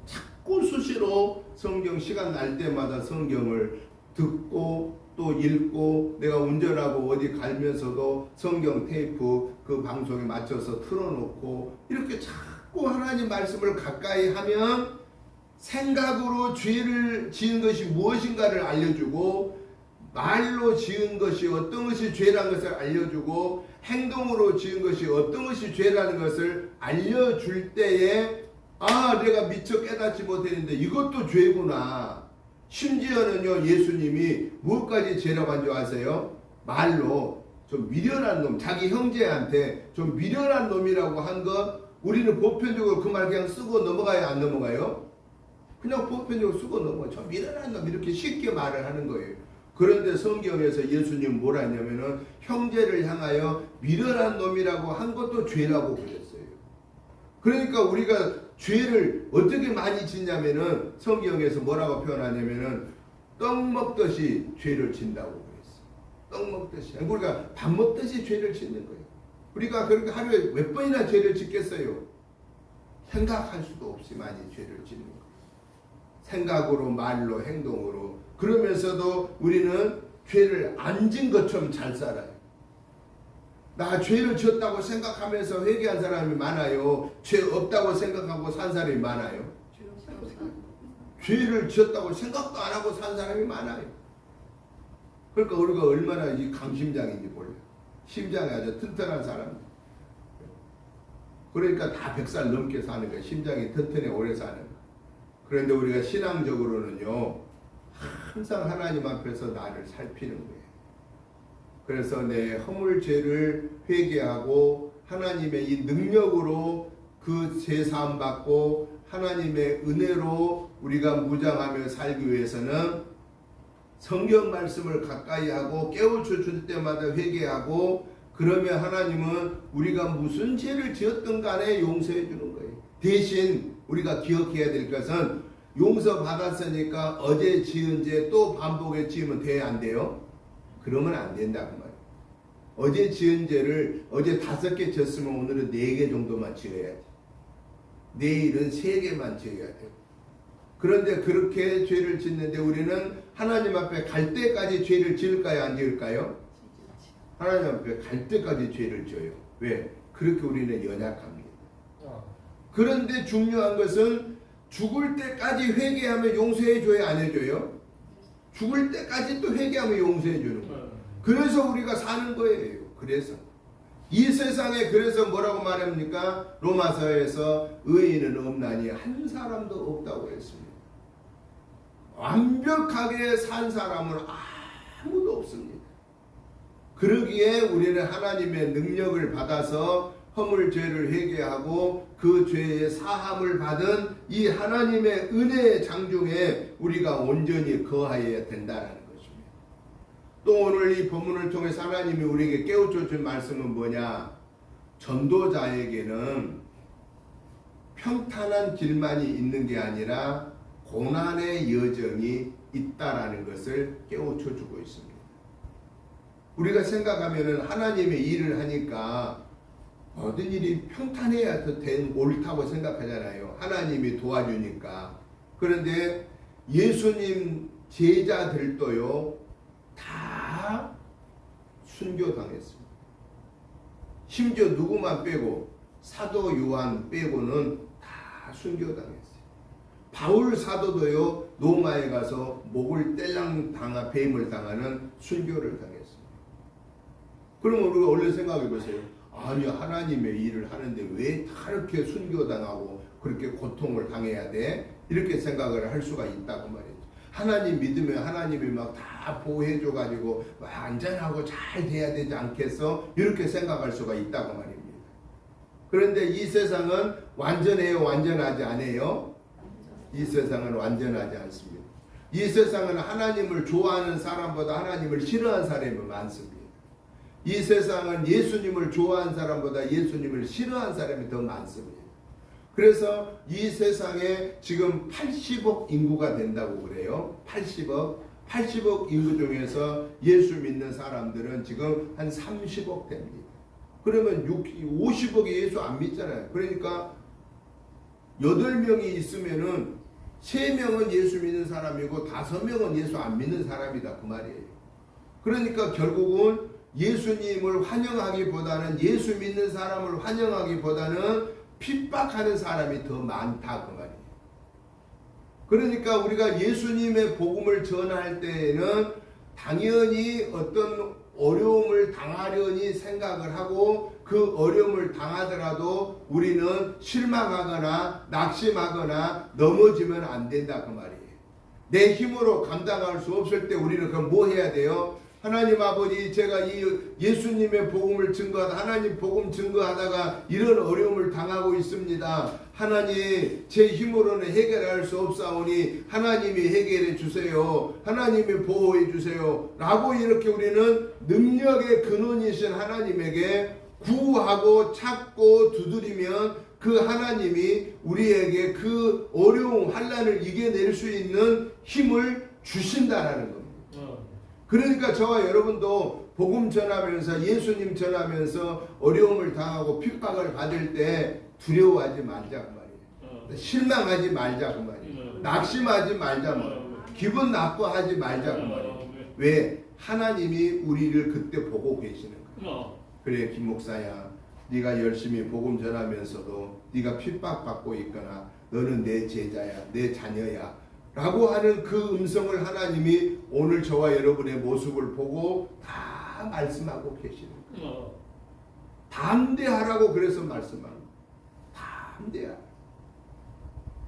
자꾸 수시로 성경 시간 날 때마다 성경을 듣고 또 읽고, 내가 운전하고 어디 가면서도 성경 테이프 그 방송에 맞춰서 틀어놓고, 이렇게 자꾸 하나님 말씀을 가까이 하면 생각으로 죄를 지은 것이 무엇인가를 알려주고, 말로 지은 것이 어떤 것이 죄라는 것을 알려주고, 행동으로 지은 것이 어떤 것이 죄라는 것을 알려줄 때에 내가 미처 깨닫지 못했는데 이것도 죄구나. 심지어는요, 예수님이 무엇까지 죄라고 한 줄 아세요? 말로 좀 미련한 놈, 자기 형제한테 좀 미련한 놈이라고 한 것, 우리는 보편적으로 그 말 그냥 쓰고 넘어가요, 안 넘어가요? 그냥 보편적으로 쓰고 넘어가요. 저 미련한 놈, 이렇게 쉽게 말을 하는 거예요. 그런데 성경에서 예수님 뭐라 했냐면은 형제를 향하여 미련한 놈이라고 한 것도 죄라고 그랬어요. 그러니까 우리가 죄를 어떻게 많이 짓냐면은 성경에서 뭐라고 표현하냐면은 떡 먹듯이 죄를 짓는다고 그랬어요. 떡 먹듯이. 우리가 밥 먹듯이 죄를 짓는 거예요. 우리가 그렇게 하루에 몇 번이나 죄를 짓겠어요? 생각할 수도 없이 많이 죄를 짓는 거예요. 생각으로, 말로, 행동으로. 그러면서도 우리는 죄를 안 진 것처럼 잘 살아요. 나 죄를 지었다고 생각하면서 회개한 사람이 많아요. 죄 없다고 생각하고 산 사람이 많아요. 죄를 지었다고 생각도 안 하고 산 사람이 많아요. 그러니까 우리가 얼마나 이 강심장인지 몰라요. 심장이 아주 튼튼한 사람. 그러니까 다 100살 넘게 사는 거예요. 심장이 튼튼해 오래 사는 거예요. 그런데 우리가 신앙적으로는요, 항상 하나님 앞에서 나를 살피는 거예요. 그래서 내 허물죄를 회개하고 하나님의 이 능력으로 그 제사함 받고 하나님의 은혜로 우리가 무장하며 살기 위해서는 성경 말씀을 가까이 하고 깨우쳐 줄 때마다 회개하고, 그러면 하나님은 우리가 무슨 죄를 지었든 간에 용서해 주는 거예요. 대신 우리가 기억해야 될 것은 용서 받았으니까 어제 지은 죄 또 반복해 지으면 돼야 안 돼요? 그러면 안 된다고 말이에요. 어제 지은 죄를 어제 5개 지었으면 오늘은 4개 정도만 지어야지. 내일은 3개만 지어야 돼요. 그런데 그렇게 죄를 짓는데 우리는 하나님 앞에 갈 때까지 죄를 지을까요? 안 지을까요? 하나님 앞에 갈 때까지 죄를 지어요. 왜? 그렇게 우리는 연약합니다. 그런데 중요한 것은 죽을 때까지 회개하면 용서해 줘야 안 해줘요? 죽을 때까지 또 회개하면 용서해 주는 거예요. 그래서 우리가 사는 거예요. 그래서 이 세상에 그래서 뭐라고 말합니까? 로마서에서 의인은 없나니 한 사람도 없다고 했습니다. 완벽하게 산 사람은 아무도 없습니다. 그러기에 우리는 하나님의 능력을 받아서 허물죄를 회개하고 그 죄의 사함을 받은 이 하나님의 은혜의 장중에 우리가 온전히 거하여야 된다는 것입니다. 또 오늘 이 본문을 통해서 하나님이 우리에게 깨우쳐 준 말씀은 뭐냐? 전도자에게는 평탄한 길만이 있는 게 아니라 고난의 여정이 있다라는 것을 깨우쳐 주고 있습니다. 우리가 생각하면은 하나님의 일을 하니까 모든 일이 평탄해야 옳다고 생각하잖아요. 하나님이 도와주니까. 그런데 예수님 제자들도요, 다 순교당했습니다. 심지어 누구만 빼고 사도 요한 빼고는 다 순교당했어요. 바울 사도도요, 로마에 가서 목을 뗄랑 뱀을 당하는 순교를 당했습니다. 그러면 우리가 원래 생각해 보세요. 아니, 하나님의 일을 하는데 왜 다 이렇게 순교당하고 그렇게 고통을 당해야 돼? 이렇게 생각을 할 수가 있다고 말이죠. 하나님 믿으면 하나님이 막 다 보호해줘가지고 안전하고 잘 돼야 되지 않겠어? 이렇게 생각할 수가 있다고 말입니다. 그런데 이 세상은 완전해요? 완전하지 않아요? 이 세상은 완전하지 않습니다. 이 세상은 하나님을 좋아하는 사람보다 하나님을 싫어하는 사람이 많습니다. 이 세상은 예수님을 좋아하는 사람보다 예수님을 싫어하는 사람이 더 많습니다. 그래서 이 세상에 지금 80억 인구가 된다고 그래요. 80억 80억 인구 중에서 예수 믿는 사람들은 지금 한 30억 됩니다. 그러면 50억이 예수 안 믿잖아요. 그러니까 8명이 있으면은 3명은 예수 믿는 사람이고 5명은 예수 안 믿는 사람이다 그 말이에요. 그러니까 결국은 예수님을 환영하기보다는 예수 믿는 사람을 환영하기보다는 핍박하는 사람이 더 많다 그 말이에요. 그러니까 우리가 예수님의 복음을 전할 때에는 당연히 어떤 어려움을 당하려니 생각을 하고 그 어려움을 당하더라도 우리는 실망하거나 낙심하거나 넘어지면 안 된다 그 말이에요. 내 힘으로 감당할 수 없을 때 우리는 그럼 뭐 해야 돼요? 하나님 아버지, 제가 이 예수님의 복음을 증거하다 하나님 복음 증거하다가 이런 어려움을 당하고 있습니다. 하나님, 제 힘으로는 해결할 수 없사오니 하나님이 해결해 주세요. 하나님이 보호해 주세요. 라고 이렇게 우리는 능력의 근원이신 하나님에게 구하고 찾고 두드리면 그 하나님이 우리에게 그 어려움 환난을 이겨낼 수 있는 힘을 주신다라는 겁니다. 그러니까 저와 여러분도 복음 전하면서 예수님 전하면서 어려움을 당하고 핍박을 받을 때 두려워하지 말자 그 말이에요. 실망하지 말자 그 말이에요. 낙심하지 말자 말이에요. 기분 나빠하지 말자 그 말이에요. 왜? 하나님이 우리를 그때 보고 계시는 거예요. 그래 김 목사야, 네가 열심히 복음 전하면서도 네가 핍박받고 있거나 너는 내 제자야, 내 자녀야 라고 하는 그 음성을 하나님이 오늘 저와 여러분의 모습을 보고 다 말씀하고 계시는 거예요. 담대하라고 그래서 말씀하는 거예요. 담대하라.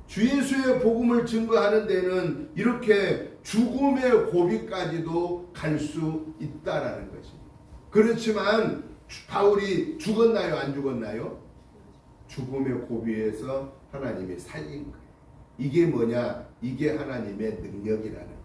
주 예수의 복음을 증거하는 데는 이렇게 죽음의 고비까지도 갈 수 있다라는 것입니다. 그렇지만 바울이 죽었나요? 안 죽었나요? 죽음의 고비에서 하나님이 살린 거예요. 이게 뭐냐? 이게 하나님의 능력이라는 겁니다.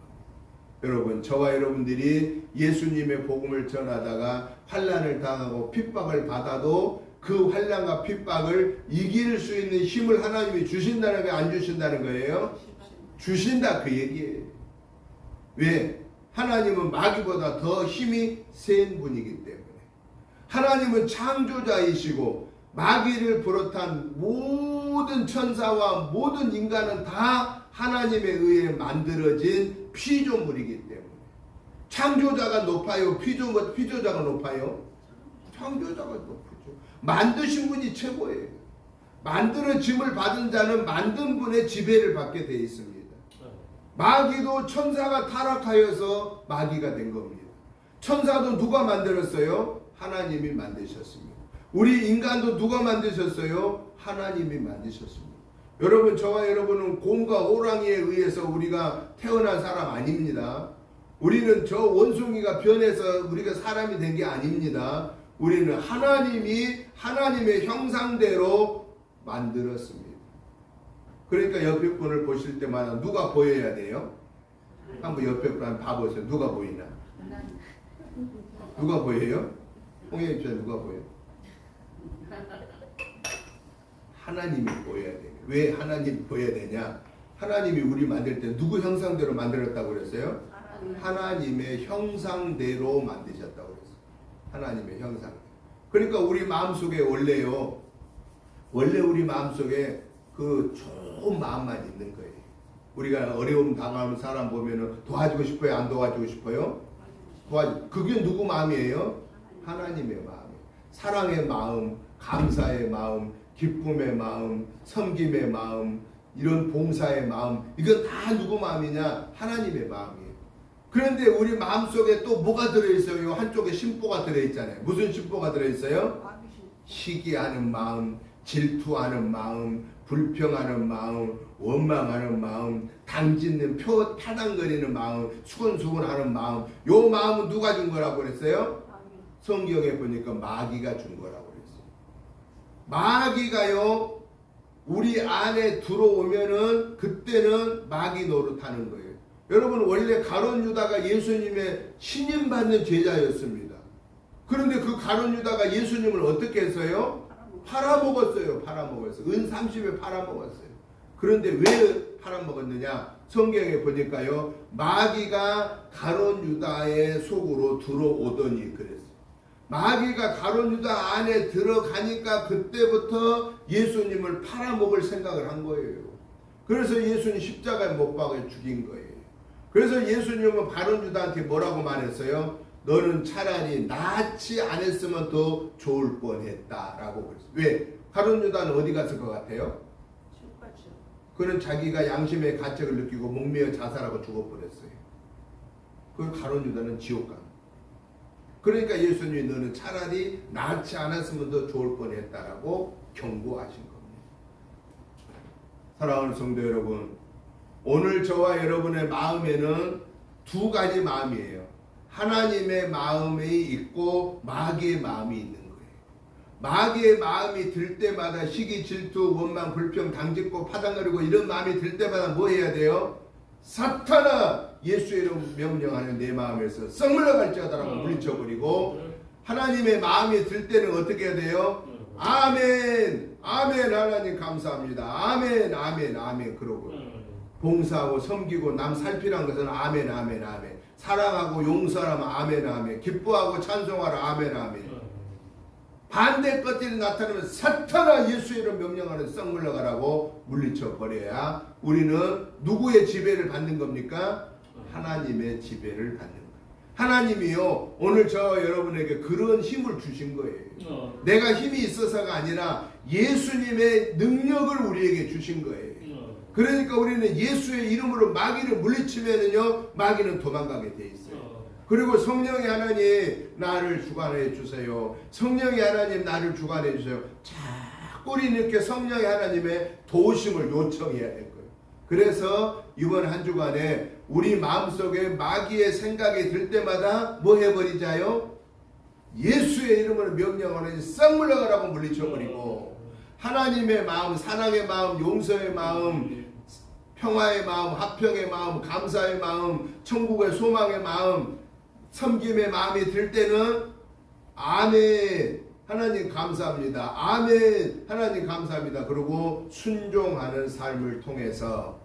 여러분, 저와 여러분들이 예수님의 복음을 전하다가 환난을 당하고 핍박을 받아도 그 환난과 핍박을 이길 수 있는 힘을 하나님이 주신다는 게 안 주신다는 거예요? 주신다 그 얘기예요. 왜? 하나님은 마귀보다 더 힘이 센 분이기 때문에. 하나님은 창조자이시고 마귀를 비롯한 모든 천사와 모든 인간은 다 하나님에 의해 만들어진 피조물이기 때문에. 창조자가 높아요? 피조자가 높아요? 창조자가 높죠. 만드신 분이 최고예요. 만들어짐을 받은 자는 만든 분의 지배를 받게 되어 있습니다. 마귀도 천사가 타락하여서 마귀가 된 겁니다. 천사도 누가 만들었어요? 하나님이 만드셨습니다. 우리 인간도 누가 만드셨어요? 하나님이 만드셨습니다. 여러분, 저와 여러분은 곰과 호랑이에 의해서 우리가 태어난 사람 아닙니다. 우리는 저 원숭이가 변해서 우리가 사람이 된 게 아닙니다. 우리는 하나님이 하나님의 형상대로 만들었습니다. 그러니까 옆에 분을 보실 때마다 누가 보여야 돼요? 한번 옆에 분 한번 봐보세요. 누가 보이나? 누가 보여요? 홍해 입장 누가 보여요? 하나님이 보여야 돼요. 왜 하나님이 보여야 되냐? 하나님이 우리 만들 때 누구 형상대로 만들었다고 그랬어요? 하나님의 형상대로 만드셨다고 그랬어요. 하나님의 형상. 그러니까 우리 마음속에 원래요. 원래 우리 마음속에 그 좋은 마음만 있는 거예요. 우리가 어려움 당하는 사람 보면은 도와주고 싶어요? 안 도와주고 싶어요? 그게 누구 마음이에요? 하나님의 마음이에요. 사랑의 마음, 감사의 마음, 기쁨의 마음, 섬김의 마음, 이런 봉사의 마음, 이건 다 누구 마음이냐? 하나님의 마음이에요. 그런데 우리 마음속에 또 뭐가 들어있어요? 한쪽에 심보가 들어있잖아요. 무슨 심보가 들어있어요? 시기하는 마음, 질투하는 마음, 불평하는 마음, 원망하는 마음, 당짓는 타당거리는 마음, 수근수근하는 마음. 요 마음은 누가 준 거라고 그랬어요? 성경에 보니까 마귀가 준 거라고 그랬어요. 마귀가요, 우리 안에 들어오면은 그때는 마귀 노릇하는 거예요. 여러분, 원래 가룟 유다가 예수님의 신임받는 제자였습니다. 그런데 그 가룟 유다가 예수님을 어떻게 했어요? 팔아먹었어요. 은 30에 팔아먹었어요. 그런데 왜 팔아먹었느냐? 성경에 보니까요, 마귀가 가룟 유다의 속으로 들어오더니 그랬어요. 마귀가 가룟 유다 안에 들어가니까 그때부터 예수님을 팔아먹을 생각을 한 거예요. 그래서 예수님 십자가에 못 박아 죽인 거예요. 그래서 예수님은 가룟 유다한테 뭐라고 말했어요? 너는 차라리 낳지 않았으면 더 좋을 뻔했다라고 그랬어요. 왜? 가룟 유다는 어디 갔을 것 같아요? 그는 자기가 양심의 가책을 느끼고 목매어 자살하고 죽어버렸어요. 그 가룟 유다는 지옥 간. 그러니까 예수님이 너는 차라리 낳지 않았으면 더 좋을 뻔했다라고 경고하신 겁니다. 사랑하는 성도 여러분, 오늘 저와 여러분의 마음에는 두 가지 마음이에요. 하나님의 마음이 있고 마귀의 마음이 있는 거예요. 마귀의 마음이 들 때마다 시기, 질투, 원망, 불평, 당짓고 파당거리고 이런 마음이 들 때마다 뭐 해야 돼요? 사탄아, 예수의 이름 명령하는 내 마음에서 썩 물러갈지어다라고 물리쳐버리고, 하나님의 마음이 들 때는 어떻게 해야 돼요? 아멘, 아멘, 하나님 감사합니다. 아멘, 아멘, 아멘. 그러고 봉사하고 섬기고 남 살피란 것은 아멘, 아멘, 아멘. 사랑하고 용서하면 아멘, 아멘. 기뻐하고 찬송하라 아멘, 아멘. 반대 것들이 나타나면 사탄아, 예수의 이름 명령하는 썩 물러가라고 물리쳐 버려야 우리는 누구의 지배를 받는 겁니까? 하나님의 지배를 받는 거예요. 하나님이요, 오늘 저 여러분에게 그런 힘을 주신 거예요. 내가 힘이 있어서가 아니라 예수님의 능력을 우리에게 주신 거예요. 그러니까 우리는 예수의 이름으로 마귀를 물리치면은요, 마귀는 도망가게 돼 있어요. 그리고 성령의 하나님 나를 주관해 주세요. 성령의 하나님 나를 주관해 주세요. 자꾸 우리는 이렇게 성령의 하나님의 도우심을 요청해야 될 거예요. 그래서 이번 한 주간에 우리 마음속에 마귀의 생각이 들 때마다 뭐 해버리자요? 예수의 이름으로 명령하는 썩 물러가라고 물리쳐버리고, 하나님의 마음, 사랑의 마음, 용서의 마음, 평화의 마음, 화평의 마음, 감사의 마음, 천국의 소망의 마음, 섬김의 마음이 들 때는 아멘, 하나님 감사합니다. 아멘, 하나님 감사합니다. 그리고 순종하는 삶을 통해서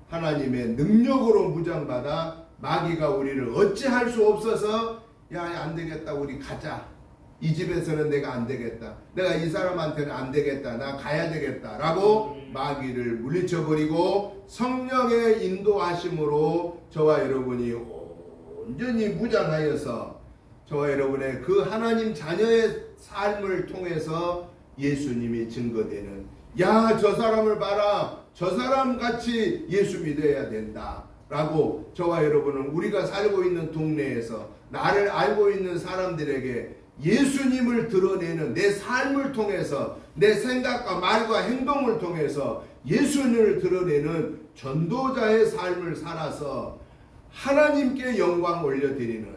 하나님의 능력으로 무장받아 마귀가 우리를 어찌할 수 없어서 야, 안 되겠다, 우리 가자. 이 집에서는 내가 안 되겠다. 내가 이 사람한테는 안 되겠다. 나 가야 되겠다. 라고 마귀를 물리쳐버리고 성령의 인도하심으로 저와 여러분이 온전히 무장하여서 저와 여러분의 그 하나님 자녀의 삶을 통해서 예수님이 증거되는, 야, 저 사람을 봐라. 저 사람 같이 예수 믿어야 된다. 라고 저와 여러분은 우리가 살고 있는 동네에서 나를 알고 있는 사람들에게 예수님을 드러내는 내 삶을 통해서, 내 생각과 말과 행동을 통해서 예수님을 드러내는 전도자의 삶을 살아서 하나님께 영광 올려드리는,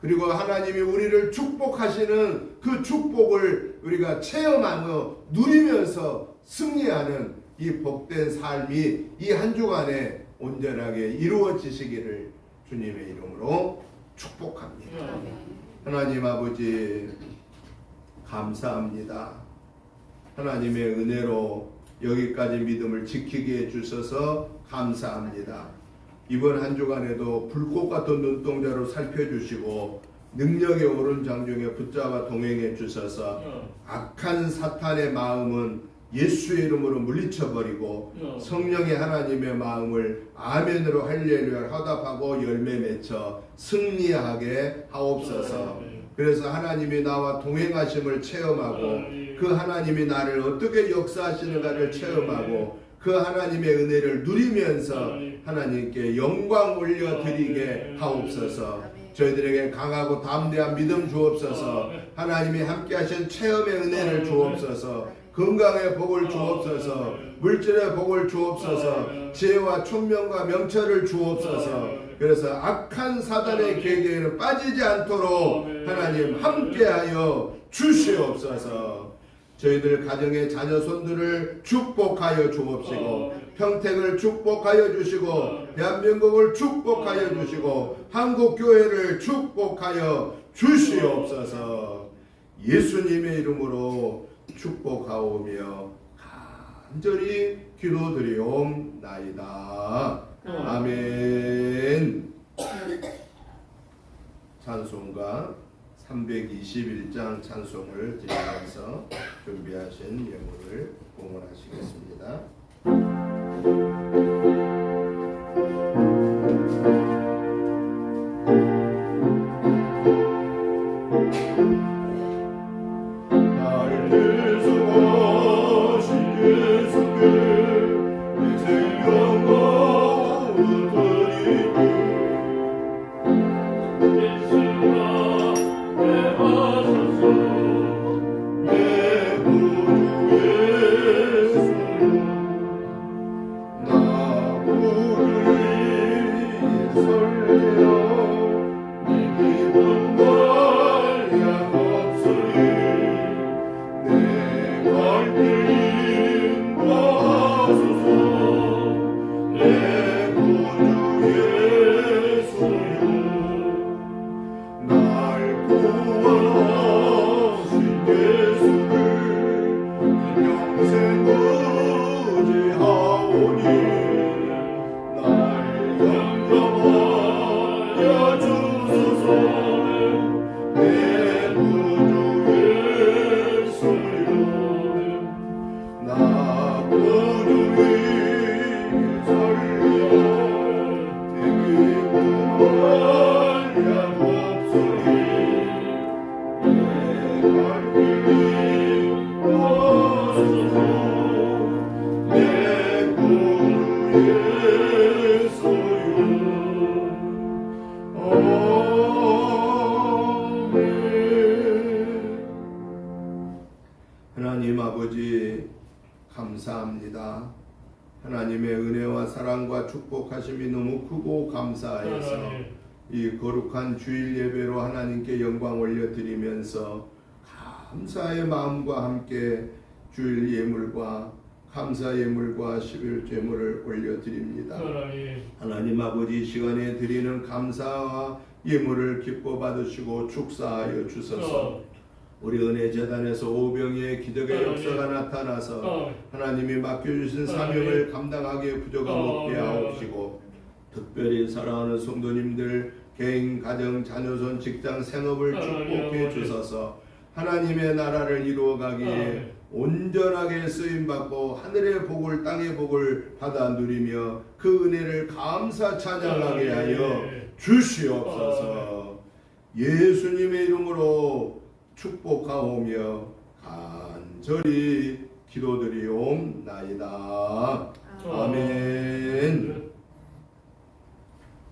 그리고 하나님이 우리를 축복하시는 그 축복을 우리가 체험하며 누리면서 승리하는 이 복된 삶이 이 한 주간에 온전하게 이루어지시기를 주님의 이름으로 축복합니다. 하나님 아버지 감사합니다. 하나님의 은혜로 여기까지 믿음을 지키게 해주셔서 감사합니다. 이번 한 주간에도 불꽃 같은 눈동자로 살펴주시고 능력의 오른장중에 붙잡아 동행해 주셔서 악한 사탄의 마음은 예수의 이름으로 물리쳐버리고 성령의 하나님의 마음을 아멘으로 할렐루야 화답하고 열매 맺혀 승리하게 하옵소서. 그래서 하나님이 나와 동행하심을 체험하고 그 하나님이 나를 어떻게 역사하시는가를 체험하고 그 하나님의 은혜를 누리면서 하나님께 영광 올려드리게 하옵소서. 저희들에게 강하고 담대한 믿음 주옵소서. 하나님이 함께 하신 체험의 은혜를 주옵소서. 건강의 복을 주옵소서. 물질의 복을 주옵소서. 지혜와 총명과 명철을 주옵소서. 그래서 악한 사단의 계계에는 빠지지 않도록 하나님 함께하여 주시옵소서. 저희들 가정의 자녀 손들을 축복하여 주옵시고 평택을 축복하여 주시고 대한민국을 축복하여 주시고 한국교회를 축복하여 주시옵소서. 예수님의 이름으로 축복하오며 간절히 기도드리옵나이다. 아멘. 찬송가 321장 찬송을 드리면서 준비하신 예물을 공헌하시겠습니다. 하나님 아버지 감사합니다. 하나님의 은혜와 사랑과 축복하심이 너무 크고 감사하여서 이 거룩한 주일 예배로 하나님께 영광 올려드리면서 감사의 마음과 함께 주일 예물과 감사 예물과 11조 예물을 올려드립니다. 하나님 아버지 이 시간에 드리는 감사와 예물을 기뻐 받으시고 축사하여 주소서. 우리 은혜재단에서 오병이의 기적의 역사가 나타나서 하나님이 맡겨주신 사명을 감당하기에 부족함 없게 하옵시고, 특별히 사랑하는 성도님들 개인, 가정, 자녀손, 직장, 생업을 축복해 주소서. 하나님의 나라를 이루어가기에 온전하게 쓰임받고 하늘의 복을 땅의 복을 받아 누리며 그 은혜를 감사 찬양하게 하여 주시옵소서. 예수님의 이름으로 축복하오며 간절히 기도드리옵나이다. 아멘.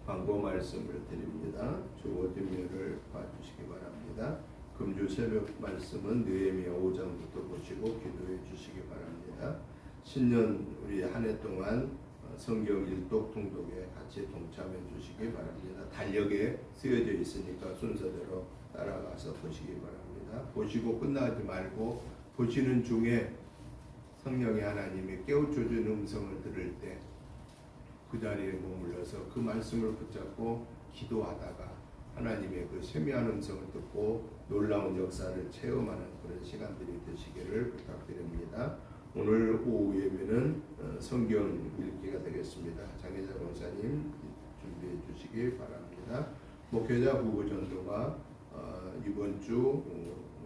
광고 말씀을 드립니다. 주어진 면을 봐주시기 바랍니다. 금주 새벽 말씀은 느헤미야 5장부터 보시고 기도해 주시기 바랍니다. 신년 우리 한 해 동안 성경 일독 통독에 같이 동참해 주시기 바랍니다. 달력에 쓰여져 있으니까 순서대로 따라가서 보시기 바랍니다. 보시고 끝나지 말고 보시는 중에 성령의 하나님이 깨우쳐주는 음성을 들을 때 그 자리에 머물러서 그 말씀을 붙잡고 기도하다가 하나님의 그 세미한 음성을 듣고 놀라운 역사를 체험하는 그런 시간들이 되시기를 부탁드립니다. 오늘 오후 예배는 성경 읽기가 되겠습니다. 장혜자 권사님 준비해 주시기 바랍니다. 목회자 부부 전도가 이번 주는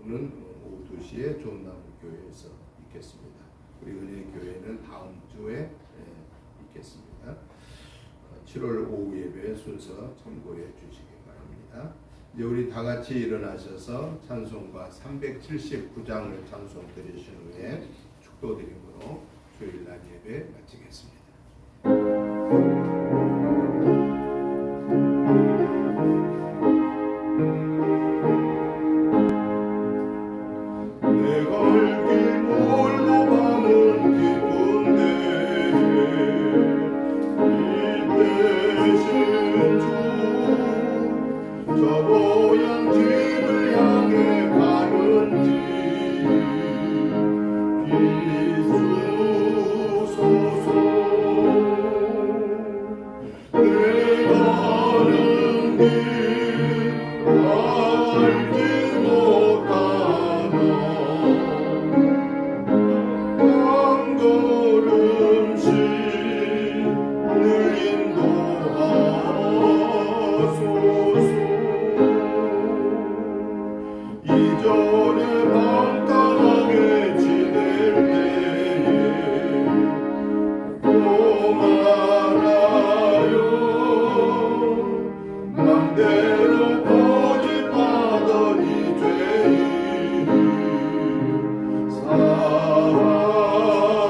오후 2시에 좋은나무 교회에서 있겠습니다. 우리 은혜 교회는 다음 주에 있겠습니다. 7월 오후 예배 순서 참고해 주시기 바랍니다. 이제 우리 다 같이 일어나셔서 찬송가 379장을 찬송 드리신 후에 축도드림으로 주일날 예배 마치겠습니다. 이전에 방탕하게 지낼 때에 또 말하여 맘대로 고집하던 이 죄인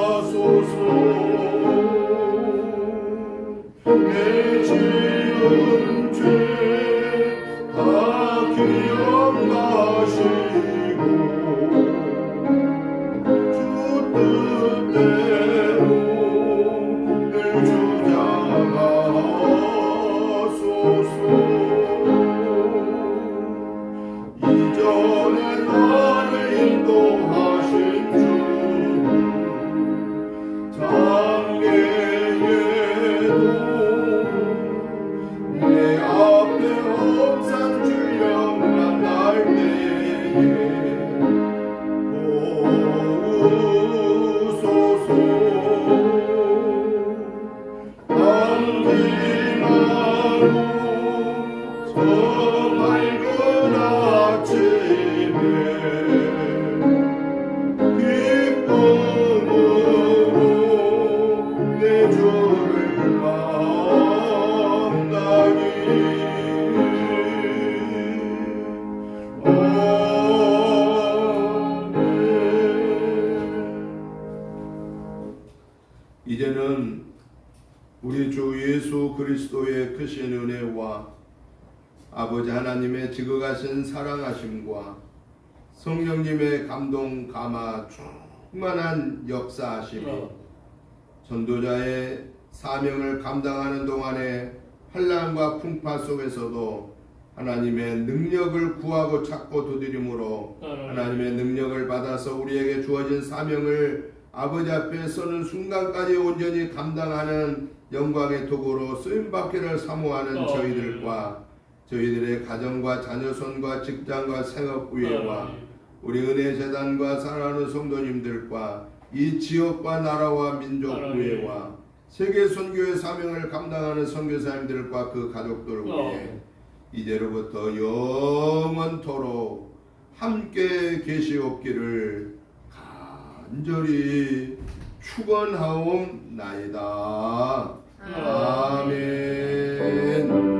사하소서. 내 지은 죄 다 기억나시고 주 뜻대로 늘 주장하소서. 이전에 나를 인도하신 주 장래에도 내 앞에 험산 주령 만날 때에 도우소서. 밤비마로 저 맑은 아침에 기쁨으로 내 주를 만나니 이제는 우리 주 예수 그리스도의 크신 은혜와 아버지 하나님의 지극하신 사랑하심과 성령님의 감동 감화 충만한 역사하심이 전도자의 사명을 감당하는 동안에 환난과 풍파 속에서도 하나님의 능력을 구하고 찾고 두드림으로 하나님의 능력을 받아서 우리에게 주어진 사명을 아버지 앞에 서는 순간까지 온전히 감당하는 영광의 도구로 쓰임받기를 사모하는 저희들과 저희들의 가정과 자녀손과 직장과 생업부회와 우리 은혜재단과 사랑하는 성도님들과 이 지역과 나라와 민족부회와 세계 선교의 사명을 감당하는 선교사님들과 그 가족들을 위해 이제로부터 영원토록 함께 계시옵기를 간절히 축원하옵나이다. 아멘.